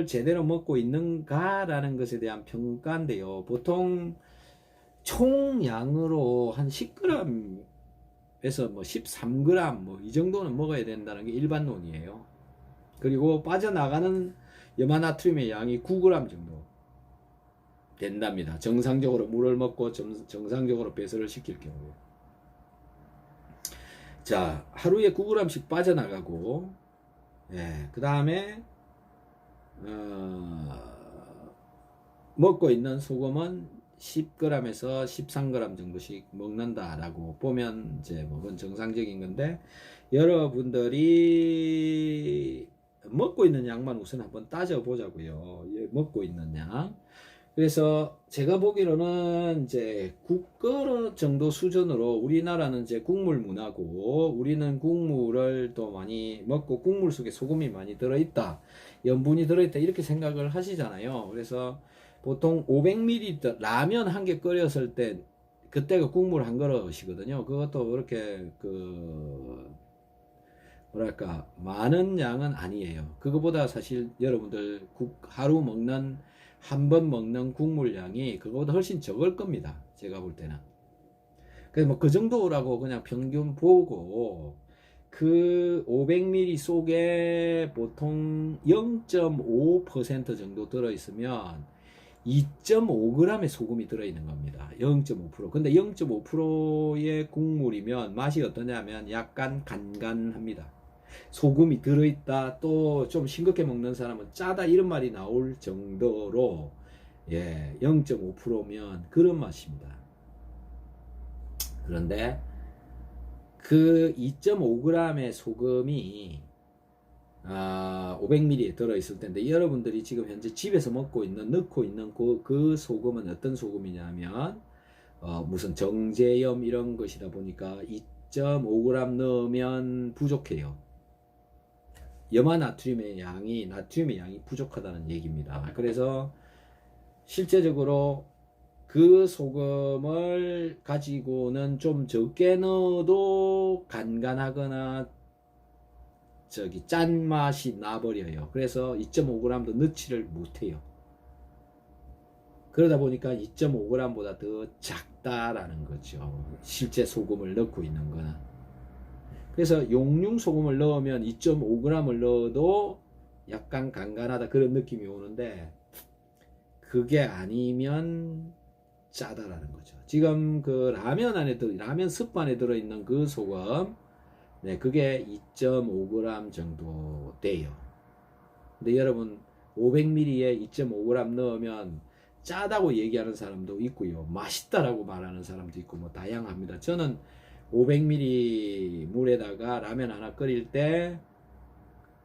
제대로 먹고 있는가라는 것에 대한 평가인데요. 보통 총량으로 한 10g에서 뭐 13g 뭐 이 정도는 먹어야 된다는 게 일반론이에요. 그리고 빠져나가는 염화나트륨의 양이 9g 정도 된답니다. 정상적으로 물을 먹고 정상적으로 배설을 시킬 경우에. 자, 하루에 9g씩 빠져나가고, 예, 그 다음에 먹고 있는 소금은 10g에서 13g 정도씩 먹는다라고 보면 이제 뭐 그건 정상적인 건데, 여러분들이 먹고 있는 양만 우선 한번 따져보자고요. 먹고 있는 양. 그래서 제가 보기로는 이제 국그릇 정도 수준으로, 우리나라는 이제 국물 문화고 우리는 국물을 또 많이 먹고 국물 속에 소금이 많이 들어있다, 염분이 들어있다, 이렇게 생각을 하시잖아요. 그래서 보통 500ml 라면 한 개 끓였을 때 그때가 국물 한 그릇이거든요. 그것도 그렇게 뭐랄까 많은 양은 아니에요. 그거보다 사실 여러분들 하루 먹는 한 번 먹는 국물량이 그거보다 훨씬 적을 겁니다. 제가 볼 때는. 그래서 뭐 그 정도라고 그냥 평균 보고, 그 500ml 속에 보통 0.5% 정도 들어있으면 2.5g의 소금이 들어있는 겁니다. 0.5%. 근데 0.5%의 국물이면 맛이 어떠냐면 약간 간간합니다. 소금이 들어있다, 또 좀 싱겁게 먹는 사람은 짜다, 이런 말이 나올 정도로, 예, 0.5%면 그런 맛입니다. 그런데 그 2.5g의 소금이 500ml에 들어있을 텐데, 여러분들이 지금 현재 집에서 넣고 있는 그 소금은 어떤 소금이냐면 무슨 정제염 이런 것이다 보니까 2.5g 넣으면 부족해요. 염화나트륨의 나트륨의 양이 부족하다는 얘기입니다. 그래서 실제적으로 그 소금을 가지고는 좀 적게 넣어도 간간하거나 짠맛이 나버려요. 그래서 2.5g도 넣지를 못해요. 그러다 보니까 2.5g보다 더 작다라는 거죠. 실제 소금을 넣고 있는 거는. 그래서 용융 소금을 넣으면 2.5g을 넣어도 약간 간간하다 그런 느낌이 오는데, 그게 아니면 짜다라는 거죠. 지금 그 라면 스프 안에 들어있는 그 소금, 네, 그게 2.5g 정도 돼요. 근데 여러분, 500ml에 2.5g 넣으면 짜다고 얘기하는 사람도 있고요, 맛있다라고 말하는 사람도 있고, 뭐 다양합니다. 저는 500ml 물에다가 라면 하나 끓일 때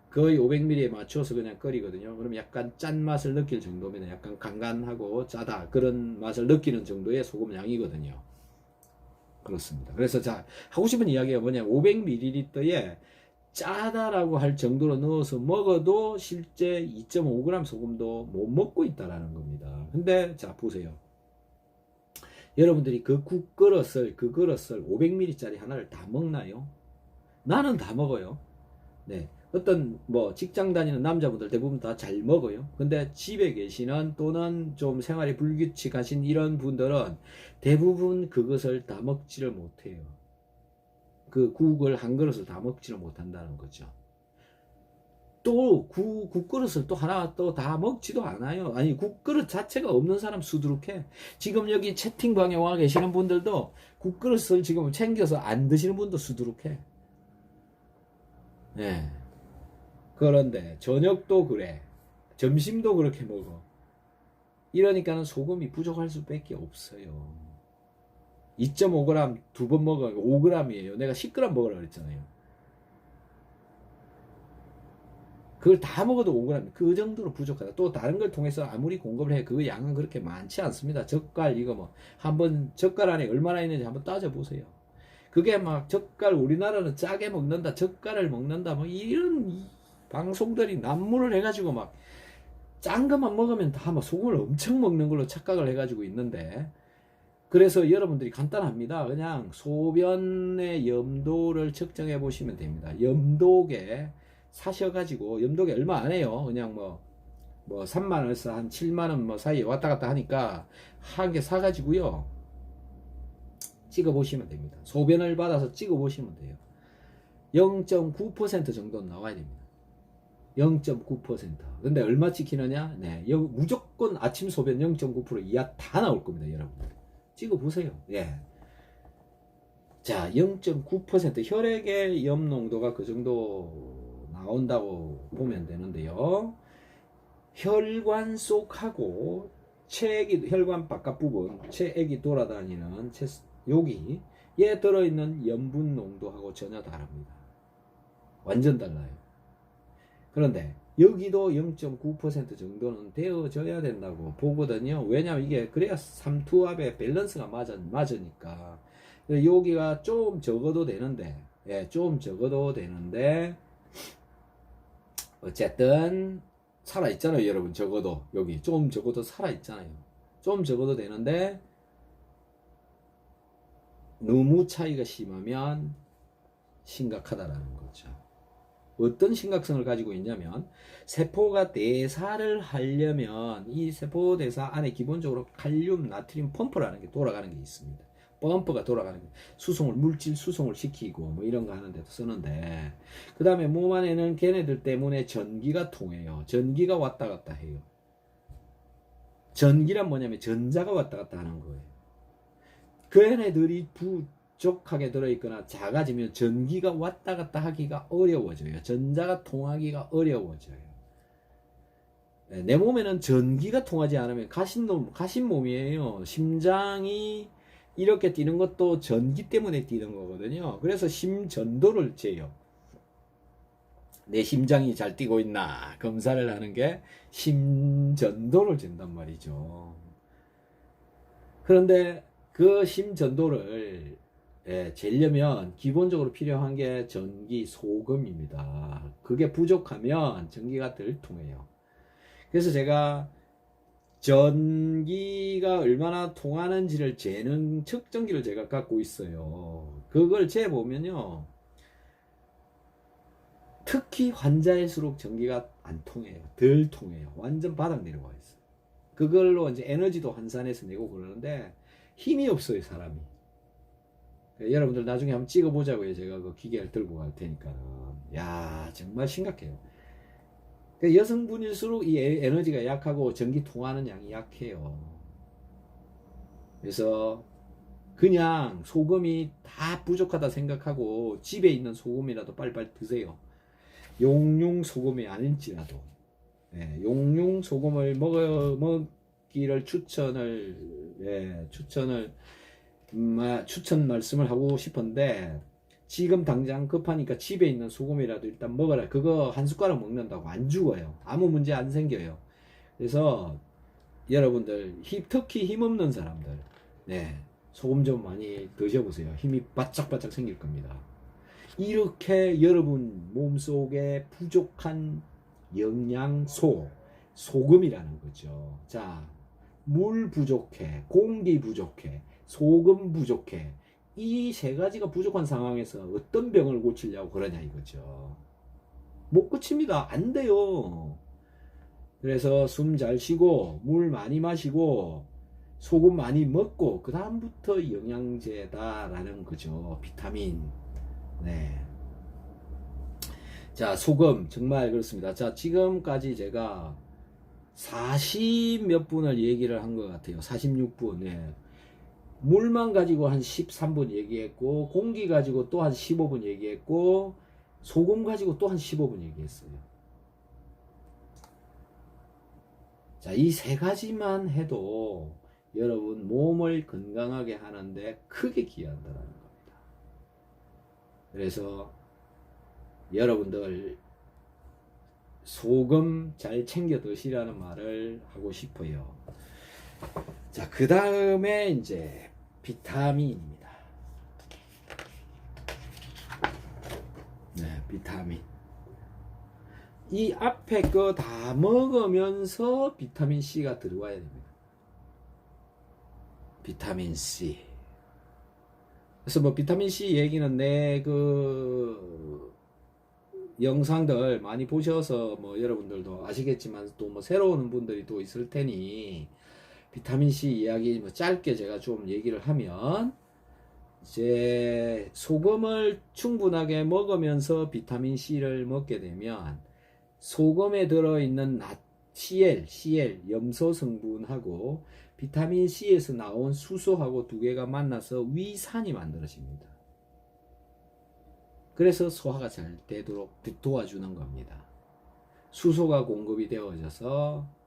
거의 500ml에 맞춰서 그냥 끓이거든요. 그럼 약간 짠맛을 느낄 정도면, 약간 간간하고 짜다 그런 맛을 느끼는 정도의 소금 양이거든요. 그렇습니다. 그래서 자, 하고 싶은 이야기가 뭐냐, 500ml에 짜다라고 할 정도로 넣어서 먹어도 실제 2.5g 소금도 못 먹고 있다라는 겁니다. 근데 자, 보세요. 여러분들이 그 그릇을 500ml짜리 하나를 다 먹나요? 나는 다 먹어요. 네. 어떤 뭐 직장 다니는 남자분들 대부분 다 잘 먹어요. 근데 집에 계시는 또는 좀 생활이 불규칙하신 이런 분들은 대부분 그것을 다 먹지를 못해요. 그 국을 한 그릇을 다 먹지를 못한다는 거죠. 또 국그릇을 또 하나 또 다 먹지도 않아요. 아니, 국그릇 자체가 없는 사람 수두룩해. 지금 여기 채팅방에 와 계시는 분들도 국그릇을 지금 챙겨서 안 드시는 분도 수두룩해. 네. 그런데 저녁도 그래, 점심도 그렇게 먹어. 이러니까는 소금이 부족할 수밖에 없어요. 2.5g 두 번 먹으면 5g이에요. 내가 10g 먹으라 그랬잖아요. 그걸 다 먹어도 5g, 그 정도로 부족하다. 또 다른 걸 통해서 아무리 공급을 해, 그 양은 그렇게 많지 않습니다. 젓갈 이거 뭐 한번 젓갈 안에 얼마나 있는지 한번 따져보세요. 그게 막 젓갈, 우리나라는 짜게 먹는다, 젓갈을 먹는다, 뭐 이런 방송들이 난무를 해가지고 막 짠 것만 먹으면 다 막 소금을 엄청 먹는 걸로 착각을 해가지고 있는데, 그래서 여러분들이 간단합니다. 그냥 소변의 염도를 측정해 보시면 됩니다. 염도계 사셔가지고, 염도계 얼마 안 해요. 그냥 뭐 3만원에서 한 7만원 뭐 사이에 왔다 갔다 하니까 한 개 사가지고요, 찍어 보시면 됩니다. 소변을 받아서 찍어 보시면 돼요. 0.9% 정도는 나와야 됩니다. 0.9%. 근데 얼마 찍히느냐? 네, 무조건 아침 소변 0.9% 이하 다 나올 겁니다, 여러분. 찍어 보세요. 예. 자, 0.9% 혈액의 염 농도가 그 정도 나온다고 보면 되는데요. 혈관 속하고 체액이, 혈관 바깥 부분, 체액이 돌아다니는 여기에 들어있는 염분 농도하고 전혀 다릅니다. 완전 달라요. 그런데 여기도 0.9% 정도는 되어져야 된다고 보거든요. 왜냐면 이게 그래야 삼투압의 밸런스가 맞으니까. 여기가 좀 적어도 되는데, 예, 좀 적어도 되는데, 어쨌든 살아있잖아요, 여러분. 적어도 여기 좀 적어도 살아있잖아요. 좀 적어도 되는데 너무 차이가 심하면 심각하다라는 거죠. 어떤 심각성을 가지고 있냐면, 세포가 대사를 하려면 이 세포 대사 안에 기본적으로 칼륨, 나트륨 펌프라는 게 돌아가는 게 있습니다. 펌프가 돌아가는 게, 물질 수송을 시키고 뭐 이런 거 하는 데도 쓰는데, 그 다음에 몸 안에는 걔네들 때문에 전기가 통해요. 전기가 왔다 갔다 해요. 전기란 뭐냐면 전자가 왔다 갔다 하는 거예요. 그 얘네들이 부족하게 들어있거나 작아지면 전기가 왔다 갔다 하기가 어려워져요. 전자가 통하기가 어려워져요. 내 몸에는 전기가 통하지 않으면 가신 몸이에요. 심장이 이렇게 뛰는 것도 전기 때문에 뛰는 거거든요. 그래서 심전도를 재요. 내 심장이 잘 뛰고 있나 검사를 하는 게 심전도를 잰단 말이죠. 그런데 그 심전도를 재려면 기본적으로 필요한 게 전기, 소금입니다. 그게 부족하면 전기가 덜 통해요. 그래서 제가 전기가 얼마나 통하는지를 재는 측정기를 제가 갖고 있어요. 그걸 재보면요. 특히 환자일수록 전기가 안 통해요. 덜 통해요. 완전 바닥 내려와 있어요. 그걸로 이제 에너지도 환산해서 내고 그러는데 힘이 없어요, 사람이. 여러분들 나중에 한번 찍어보자고요. 제가 그 기계를 들고 갈 테니까. 야, 정말 심각해요. 여성분일수록 이 에너지가 약하고 전기 통하는 양이 약해요. 그래서 그냥 소금이 다 부족하다 생각하고 집에 있는 소금이라도 빨리빨리 드세요. 용융 소금이 아닐지라도. 용융 소금을 먹기를 추천 말씀을 하고 싶은데, 지금 당장 급하니까 집에 있는 소금이라도 일단 먹어라. 그거 한 숟가락 먹는다고 안 죽어요. 아무 문제 안 생겨요. 그래서 여러분들, 특히 힘없는 사람들, 소금 좀 많이 드셔보세요. 힘이 바짝바짝 생길 겁니다. 이렇게 여러분 몸속에 부족한 영양소, 소금이라는 거죠. 자, 물 부족해, 공기 부족해, 소금 부족해. 이 세 가지가 부족한 상황에서 어떤 병을 고치려고 그러냐 이거죠. 못 고칩니다. 안 돼요. 그래서 숨 잘 쉬고 물 많이 마시고 소금 많이 먹고 그 다음부터 영양제다라는 거죠. 비타민. 자, 소금 정말 그렇습니다. 자, 지금까지 제가 40 몇 분을 얘기를 한 것 같아요. 46분. 물만 가지고 한 13분 얘기했고, 공기 가지고 또 한 15분 얘기했고, 소금 가지고 또 한 15분 얘기했어요. 자, 이 세 가지만 해도 여러분 몸을 건강하게 하는데 크게 기여한다는 겁니다. 그래서 여러분들 소금 잘 챙겨 드시라는 말을 하고 싶어요. 자, 그 다음에 이제 비타민입니다. 비타민. 이 앞에 거 다 먹으면서 비타민 C가 들어와야 됩니다. 비타민 C. 그래서 뭐 비타민 C 얘기는 내 그 영상들 많이 보셔서 뭐 여러분들도 아시겠지만 또 뭐 새로 오는 분들이 또 있을 테니 비타민 C 이야기 뭐 짧게 제가 좀 얘기를 하면, 이제 소금을 충분하게 먹으면서 비타민 C를 먹게 되면 소금에 들어있는 CL, 염소 성분하고 비타민 C에서 나온 수소하고 두 개가 만나서 위산이 만들어집니다. 그래서 소화가 잘 되도록 도와주는 겁니다. 수소가 공급이 되어져서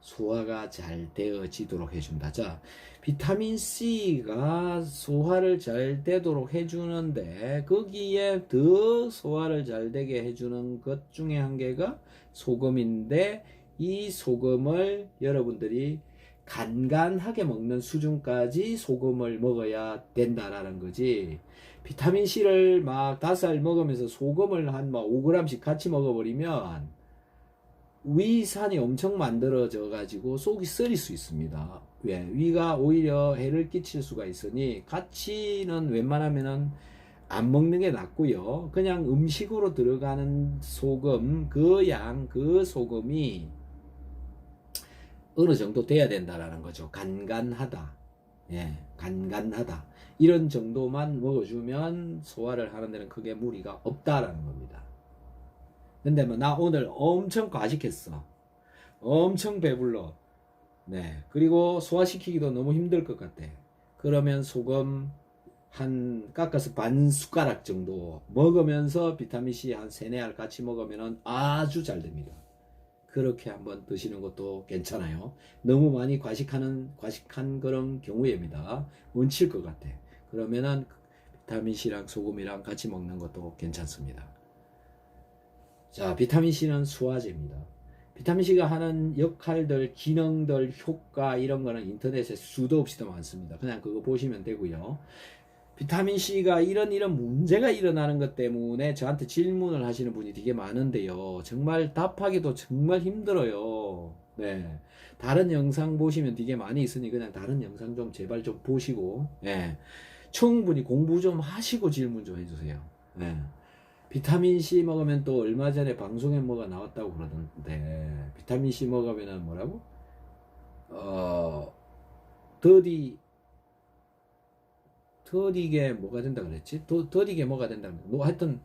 소화가 잘 되어지도록 해준다. 자, 비타민 C가 소화를 잘 되도록 해주는데 거기에 더 소화를 잘 되게 해주는 것 중에 한 개가 소금인데, 이 소금을 여러분들이 간간하게 먹는 수준까지 소금을 먹어야 된다라는 거지. 비타민 C를 막 5알 먹으면서 소금을 한 막 5g씩 같이 먹어버리면 위산이 엄청 만들어져 가지고 속이 쓰릴 수 있습니다. 왜? 위가 오히려 해를 끼칠 수가 있으니 같이는 웬만하면은 안 먹는 게 낫고요. 그냥 음식으로 들어가는 소금, 그 소금이 어느 정도 돼야 된다라는 거죠. 간간하다. 간간하다. 이런 정도만 먹어주면 소화를 하는 데는 크게 무리가 없다라는 겁니다. 근데 뭐 나 오늘 엄청 과식했어. 엄청 배불러. 그리고 소화시키기도 너무 힘들 것 같아. 그러면 소금 한 깎아서 반 숟가락 정도 먹으면서 비타민C 한 3-4알 같이 먹으면 아주 잘 됩니다. 그렇게 한번 드시는 것도 괜찮아요. 너무 많이 과식한 그런 경우에입니다. 얹힐 것 같아. 그러면은 비타민C랑 소금이랑 같이 먹는 것도 괜찮습니다. 자, 비타민C는 소화제입니다. 비타민C가 하는 역할들, 기능들, 효과 이런 거는 인터넷에 수도 없이도 많습니다. 그냥 그거 보시면 되고요. 비타민 C가 이런 문제가 일어나는 것 때문에 저한테 질문을 하시는 분이 되게 많은데요. 정말 답하기도 정말 힘들어요. 네. 다른 영상 보시면 되게 많이 있으니 그냥 다른 영상 좀 제발 좀 보시고, 예. 충분히 공부 좀 하시고 질문 좀 해주세요. 예. 비타민 C 먹으면 또 얼마 전에 방송에 뭐가 나왔다고 그러던데, 비타민 C 먹으면은 뭐라고? 더디, 더디게 뭐가 된다 그랬지? 더디게 뭐가 된다. 뭐 하여튼,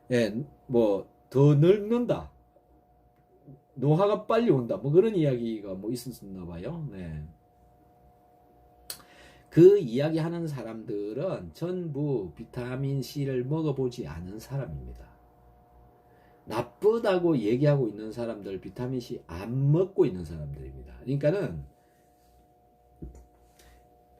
예, 뭐, 더 늙는다. 노화가 빨리 온다. 뭐 그런 이야기가 뭐 있었나 봐요. 네. 그 이야기 하는 사람들은 전부 비타민 C를 먹어보지 않은 사람입니다. 나쁘다고 얘기하고 있는 사람들, 비타민 C 안 먹고 있는 사람들입니다. 그러니까는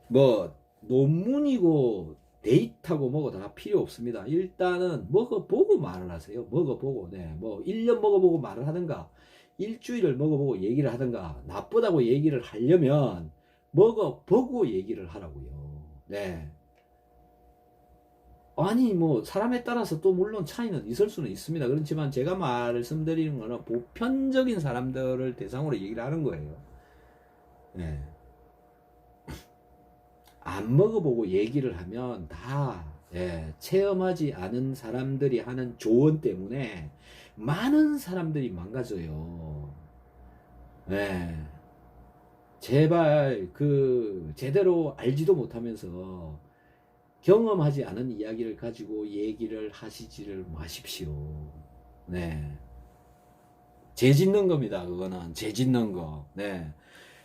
뭐 논문이고 데이터고 뭐고 다 필요 없습니다. 일단은 먹어보고 말을 하세요. 먹어보고, 네, 뭐 1년 먹어보고 말을 하든가 일주일을 먹어보고 얘기를 하든가, 나쁘다고 얘기를 하려면 먹어보고 얘기를 하라고요. 네. 아니 뭐 사람에 따라서 또 물론 차이는 있을 수는 있습니다. 그렇지만 제가 말씀드리는 거는 보편적인 사람들을 대상으로 얘기를 하는 거예요. 네. 안 먹어보고 얘기를 하면 다, 예, 체험하지 않은 사람들이 하는 조언 때문에 많은 사람들이 망가져요. 예. 제발 제대로 알지도 못하면서 경험하지 않은 이야기를 가지고 얘기를 하시지를 마십시오. 네. 죄 짓는 겁니다. 그거는 죄 짓는 거. 네.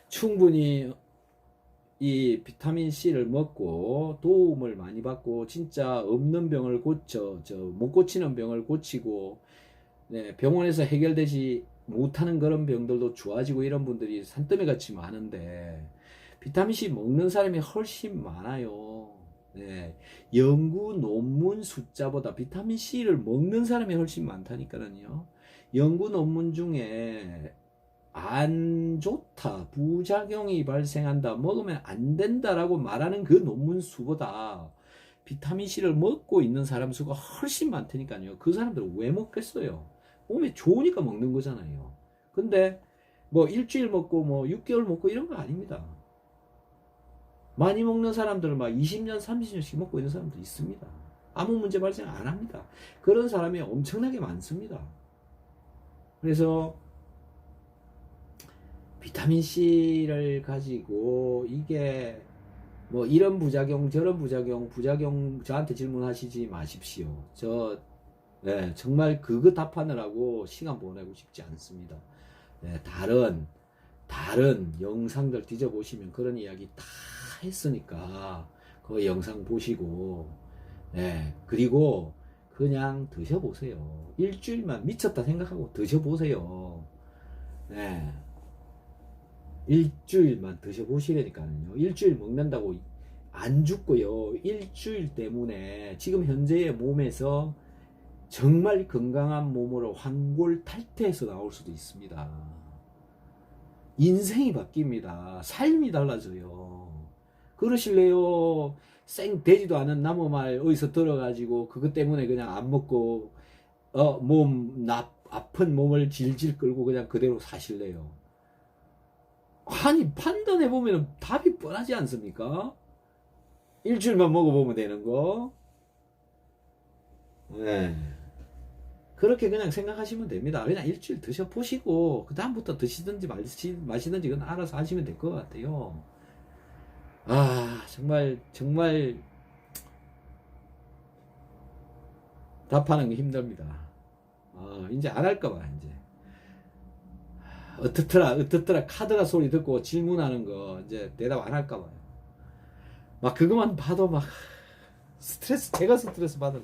충분히 이 비타민 C를 먹고 도움을 많이 받고 진짜 없는 병을 못 고치는 병을 고치고, 네, 병원에서 해결되지 못하는 그런 병들도 좋아지고 이런 분들이 산더미 같이 많은데 비타민 C 먹는 사람이 훨씬 많아요. 네, 연구 논문 숫자보다 비타민 C를 먹는 사람이 훨씬 많다니까요. 연구 논문 중에 안 좋다, 부작용이 발생한다, 먹으면 안 된다라고 말하는 그 논문 수보다 비타민 C를 먹고 있는 사람 수가 훨씬 많다니까요. 그 사람들은 왜 먹겠어요? 몸에 좋으니까 먹는 거잖아요. 근데 뭐 일주일 먹고 뭐 6개월 먹고 이런 거 아닙니다. 많이 먹는 사람들은 막 20년, 30년씩 먹고 있는 사람도 있습니다. 아무 문제 발생 안 합니다. 그런 사람이 엄청나게 많습니다. 그래서 비타민 C를 가지고 이게 뭐 이런 부작용 저런 부작용 저한테 질문하시지 마십시오. 네, 정말 그거 답하느라고 시간 보내고 싶지 않습니다. 네, 다른 영상들 뒤져보시면 그런 이야기 다 했으니까 그 영상 보시고, 네, 그리고 그냥 드셔보세요. 일주일만 미쳤다 생각하고 드셔보세요. 네, 일주일만 드셔보시라니까요. 일주일 먹는다고 안 죽고요. 일주일 때문에 지금 현재의 몸에서 정말 건강한 몸으로 환골탈태해서 나올 수도 있습니다. 인생이 바뀝니다. 삶이 달라져요. 그러실래요? 생 되지도 않은 나무 말 어디서 들어가지고 그것 때문에 그냥 안 먹고 아픈 몸을 질질 끌고 그냥 그대로 사실래요? 아니, 판단해보면 답이 뻔하지 않습니까? 일주일만 먹어보면 되는 거. 네. 그렇게 그냥 생각하시면 됩니다. 그냥 일주일 드셔보시고 그 다음부터 드시든지 마시든지 그건 알아서 하시면 될 것 같아요. 아, 정말 답하는 게 힘듭니다. 이제 안 할까봐 이제 어떻더라 카드가 소리 듣고 질문하는 거 이제 대답 안 할까봐요. 막 그것만 봐도 막 제가 스트레스 받아요.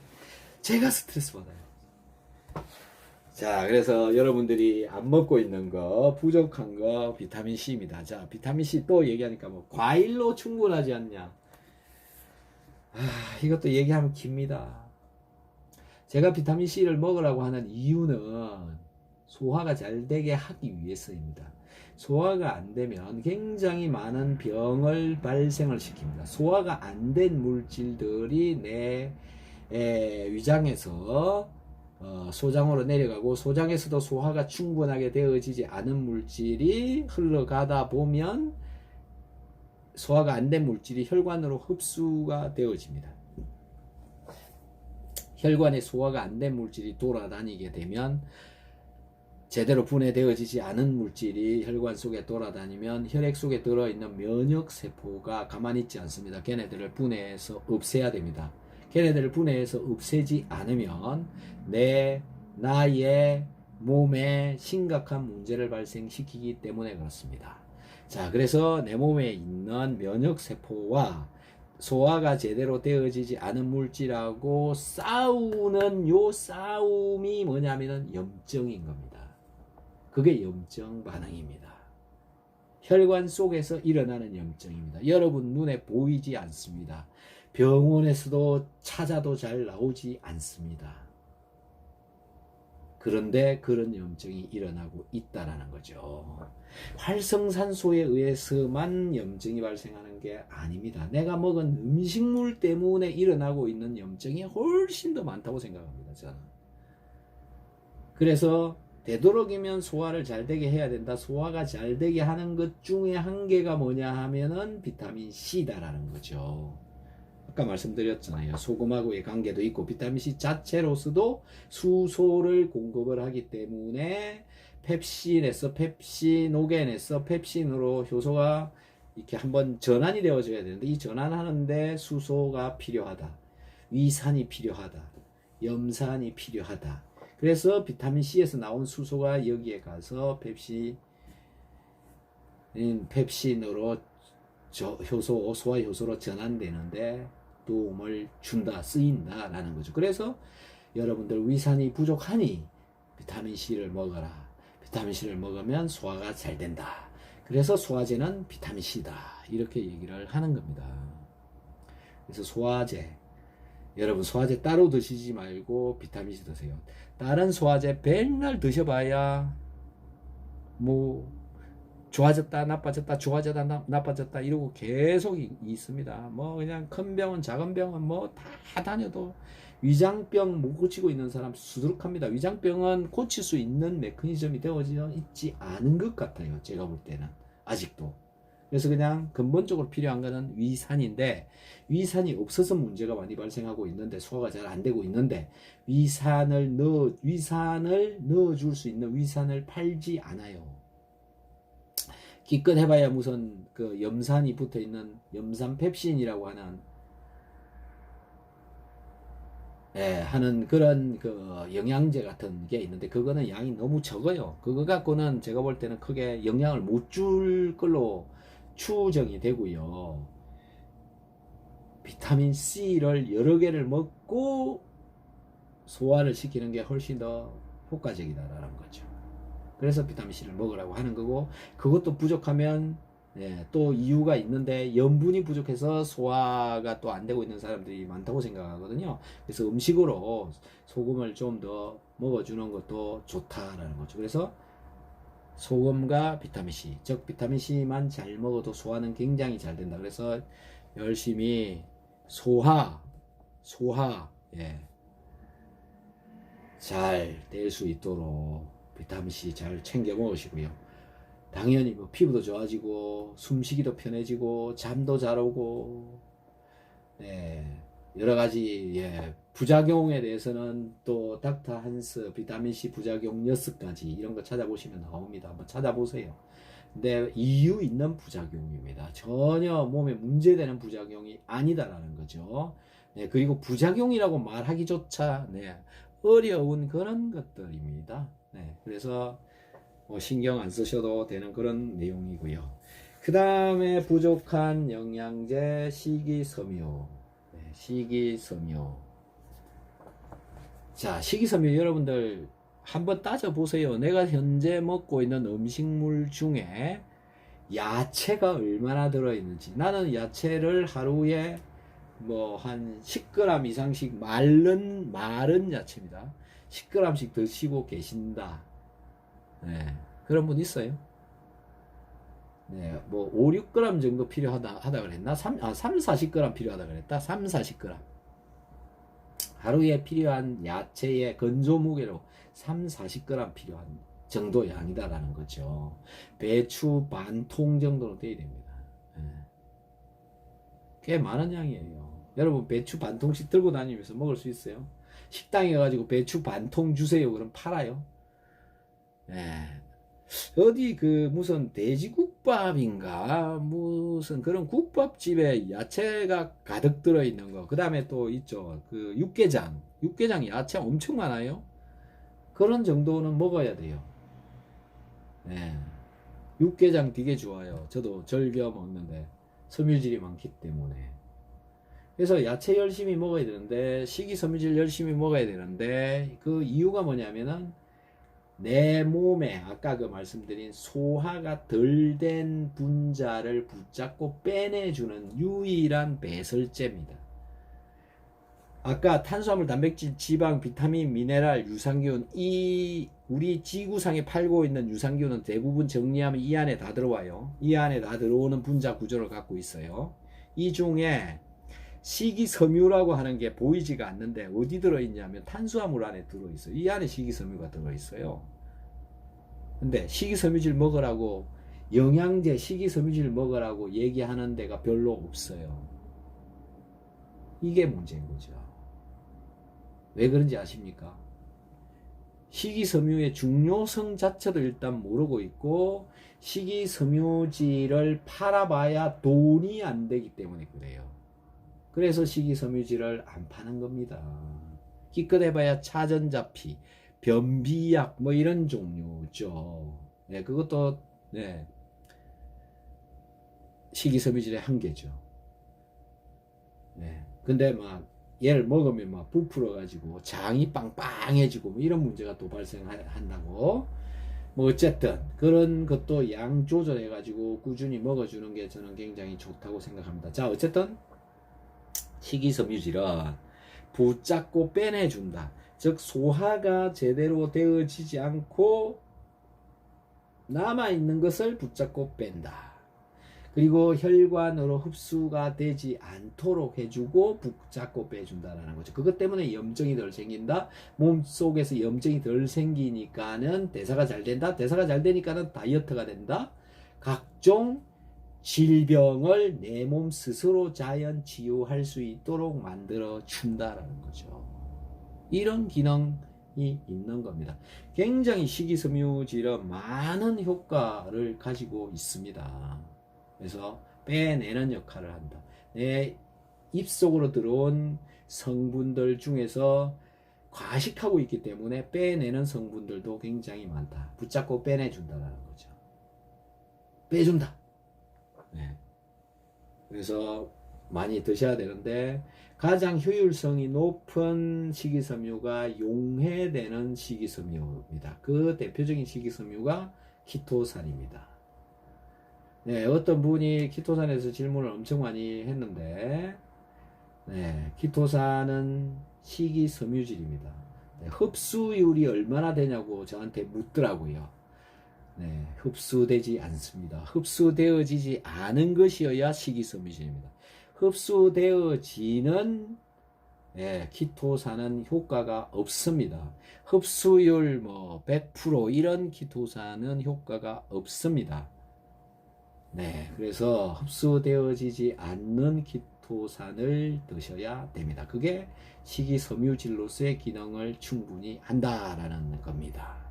자, 그래서 여러분들이 안 먹고 있는 거, 부족한 거 비타민 C입니다. 자, 비타민 C 또 얘기하니까 뭐 과일로 충분하지 않냐. 이것도 얘기하면 깁니다. 제가 비타민 C를 먹으라고 하는 이유는 소화가 잘 되게 하기 위해서입니다. 소화가 안 되면 굉장히 많은 병을 발생을 시킵니다. 소화가 안 된 물질들이 내 위장에서 소장으로 내려가고, 소장에서도 소화가 충분하게 되어지지 않은 물질이 흘러가다 보면 소화가 안 된 물질이 혈관으로 흡수가 되어집니다. 혈관에 소화가 안 된 물질이 돌아다니게 되면, 제대로 분해되어지지 않은 물질이 혈관 속에 돌아다니면 혈액 속에 들어있는 면역세포가 가만히 있지 않습니다. 걔네들을 분해해서 없애야 됩니다. 걔네들을 분해해서 없애지 않으면 나의 몸에 심각한 문제를 발생시키기 때문에 그렇습니다. 자, 그래서 내 몸에 있는 면역세포와 소화가 제대로 되어지지 않은 물질하고 싸우는 요 싸움이 뭐냐면은 염증인 겁니다. 그게 염증 반응입니다. 혈관 속에서 일어나는 염증입니다. 여러분 눈에 보이지 않습니다. 병원에서도 찾아도 잘 나오지 않습니다. 그런데 그런 염증이 일어나고 있다라는 거죠. 활성산소에 의해서만 염증이 발생하는 게 아닙니다. 내가 먹은 음식물 때문에 일어나고 있는 염증이 훨씬 더 많다고 생각합니다, 저는. 그래서 되도록이면 소화를 잘 되게 해야 된다. 소화가 잘 되게 하는 것 중에 한 개가 뭐냐 하면은 비타민 C다라는 거죠. 아까 말씀드렸잖아요. 소금하고의 관계도 있고, 비타민 C 자체로서도 수소를 공급을 하기 때문에 펩신에서 펩시노겐에서 펩신으로 효소가 이렇게 한번 전환이 되어져야 되는데, 이 전환하는데 수소가 필요하다. 위산이 필요하다. 염산이 필요하다. 그래서 비타민 C에서 나온 수소가 여기에 가서 펩신으로 효소, 소화 효소로 전환되는데 도움을 준다, 쓰인다라는 거죠. 그래서 여러분들 위산이 부족하니 비타민 C를 먹어라. 비타민 C를 먹으면 소화가 잘 된다. 그래서 소화제는 비타민 C다. 이렇게 얘기를 하는 겁니다. 그래서 소화제, 여러분 소화제 따로 드시지 말고 비타민 C 드세요. 다른 소화제 맨날 드셔봐야 뭐 좋아졌다 나빠졌다 좋아졌다 나빠졌다 이러고 계속 있습니다. 뭐 그냥 큰 병은 작은 병은 뭐 다 다녀도 위장병 못 고치고 있는 사람 수두룩합니다. 위장병은 고칠 수 있는 메커니즘이 되어져 있지 않은 것 같아요, 제가 볼 때는 아직도. 그래서 그냥 근본적으로 필요한 거는 위산인데, 위산이 없어서 문제가 많이 발생하고 있는데, 소화가 잘 안 되고 있는데, 위산을 넣어줄 수 있는 위산을 팔지 않아요. 기껏 해봐야 무슨 그 염산이 붙어 있는 염산펩신이라고 하는 그런 그 영양제 같은 게 있는데, 그거는 양이 너무 적어요. 그거 갖고는 제가 볼 때는 크게 영향을 못 줄 걸로 추정이 되고요. 비타민 C를 여러 개를 먹고 소화를 시키는 게 훨씬 더 효과적이다라는 거죠. 그래서 비타민 C를 먹으라고 하는 거고, 그것도 부족하면 또 이유가 있는데, 염분이 부족해서 소화가 또 안 되고 있는 사람들이 많다고 생각하거든요. 그래서 음식으로 소금을 좀 더 먹어주는 것도 좋다라는 거죠. 그래서 소금과 비타민 C, 즉 비타민 C만 잘 먹어도 소화는 굉장히 잘 된다. 그래서 열심히 소화 잘 될 수 있도록 비타민 C 잘 챙겨 먹으시고요. 당연히 뭐 피부도 좋아지고 숨쉬기도 편해지고 잠도 잘 오고, 여러 가지 부작용에 대해서는 또 닥터 한스 비타민 C 부작용 6가지 이런 거 찾아보시면 나옵니다. 한번 찾아보세요. 근데 이유 있는 부작용입니다. 전혀 몸에 문제되는 부작용이 아니다라는 거죠. 그리고 부작용이라고 말하기조차 어려운 그런 것들입니다. 그래서 뭐 신경 안 쓰셔도 되는 그런 내용이고요. 그 다음에 부족한 영양제 식이섬유. 식이섬유. 자, 식이섬유 여러분들 한번 따져보세요. 내가 현재 먹고 있는 음식물 중에 야채가 얼마나 들어있는지. 나는 야채를 하루에 뭐 한 10g 이상씩 마른 야채입니다. 10g씩 드시고 계신다. 네, 그런 분 있어요. 네, 뭐 5, 6g 정도 필요하다 그랬나? 3, 40g 필요하다 그랬다. 3, 40g. 하루에 필요한 야채의 건조 무게로 3, 40g 필요한 정도 양이다라는 거죠. 배추 반 통 정도는 돼야 됩니다. 네. 꽤 많은 양이에요. 여러분 배추 반 통씩 들고 다니면서 먹을 수 있어요? 식당에 가지고 배추 반 통 주세요. 그럼 팔아요? 네. 어디 그 무슨 돼지국밥인가 무슨 그런 국밥집에 야채가 가득 들어있는 거. 그 다음에 또 있죠. 그 육개장 야채 엄청 많아요. 그런 정도는 먹어야 돼요. 네. 육개장 되게 좋아요. 저도 즐겨 먹는데 섬유질이 많기 때문에. 그래서 야채 열심히 먹어야 되는데 식이섬유질 열심히 먹어야 되는데 그 이유가 뭐냐면은 내 몸에 아까 그 말씀드린 소화가 덜 된 분자를 붙잡고 빼내주는 유일한 배설제입니다. 아까 탄수화물, 단백질, 지방, 비타민, 미네랄, 유산균 이 우리 지구상에 팔고 있는 유산균은 대부분 정리하면 이 안에 다 들어와요. 이 안에 다 들어오는 분자 구조를 갖고 있어요. 이 중에 식이섬유라고 하는 게 보이지가 않는데 어디 들어있냐면 탄수화물 안에 들어있어요. 이 안에 식이섬유가 들어있어요. 근데 식이섬유질 먹으라고 영양제 식이섬유질 먹으라고 얘기하는 데가 별로 없어요. 이게 문제인 거죠. 왜 그런지 아십니까? 식이섬유의 중요성 자체도 일단 모르고 있고 식이섬유질을 팔아봐야 돈이 안 되기 때문에 그래요. 그래서 식이섬유질을 안 파는 겁니다. 기껏 해봐야 차전자피, 변비약 뭐 이런 종류죠. 네, 그것도 네, 식이섬유질의 한계죠. 네, 근데 막 얘를 먹으면 막 부풀어 가지고 장이 빵빵해지고 뭐 이런 문제가 또 발생한다고. 뭐 어쨌든 그런 것도 양 조절해 가지고 꾸준히 먹어주는 게 저는 굉장히 좋다고 생각합니다. 자, 어쨌든 식이섬유질은 붙잡고 빼내준다. 즉 소화가 제대로 되어지지 않고 남아있는 것을 붙잡고 뺀다. 그리고 혈관으로 흡수가 되지 않도록 해주고 붙잡고 빼준다라는 거죠. 그것 때문에 염증이 덜 생긴다. 몸속에서 염증이 덜 생기니까는 대사가 잘 된다. 대사가 잘 되니까는 다이어트가 된다. 각종 질병을 내 몸 스스로 자연 치유할 수 있도록 만들어 준다라는 거죠. 이런 기능이 있는 겁니다. 굉장히 식이섬유질은 많은 효과를 가지고 있습니다. 그래서 빼내는 역할을 한다. 내 입속으로 들어온 성분들 중에서 과식하고 있기 때문에 빼내는 성분들도 굉장히 많다. 붙잡고 빼내준다는 거죠. 빼준다. 네. 그래서 많이 드셔야 되는데 가장 효율성이 높은 식이섬유가 용해되는 식이섬유입니다. 그 대표적인 식이섬유가 키토산입니다. 네, 어떤 분이 키토산에서 질문을 엄청 많이 했는데 네, 키토산은 식이섬유질입니다. 네, 흡수율이 얼마나 되냐고 저한테 묻더라고요. 네, 흡수되지 않습니다. 흡수되어지지 않은 것이어야 식이섬유질입니다. 흡수되어지는 키토산은 효과가 없습니다. 흡수율 뭐 100% 이런 키토산은 효과가 없습니다. 네, 그래서 흡수되어지지 않는 키토산을 드셔야 됩니다. 그게 식이섬유질로서의 기능을 충분히 한다라는 겁니다.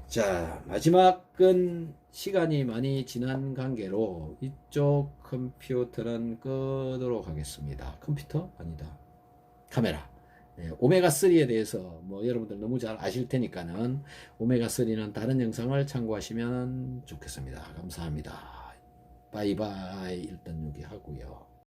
자, 마지막은 시간이 많이 지난 관계로 이쪽 컴퓨터는 끄도록 하겠습니다. 컴퓨터? 아니다. 카메라. 네, 오메가3에 대해서 뭐 여러분들 너무 잘 아실 테니까는 오메가3는 다른 영상을 참고하시면 좋겠습니다. 감사합니다. 바이바이 일단 여기 하고요.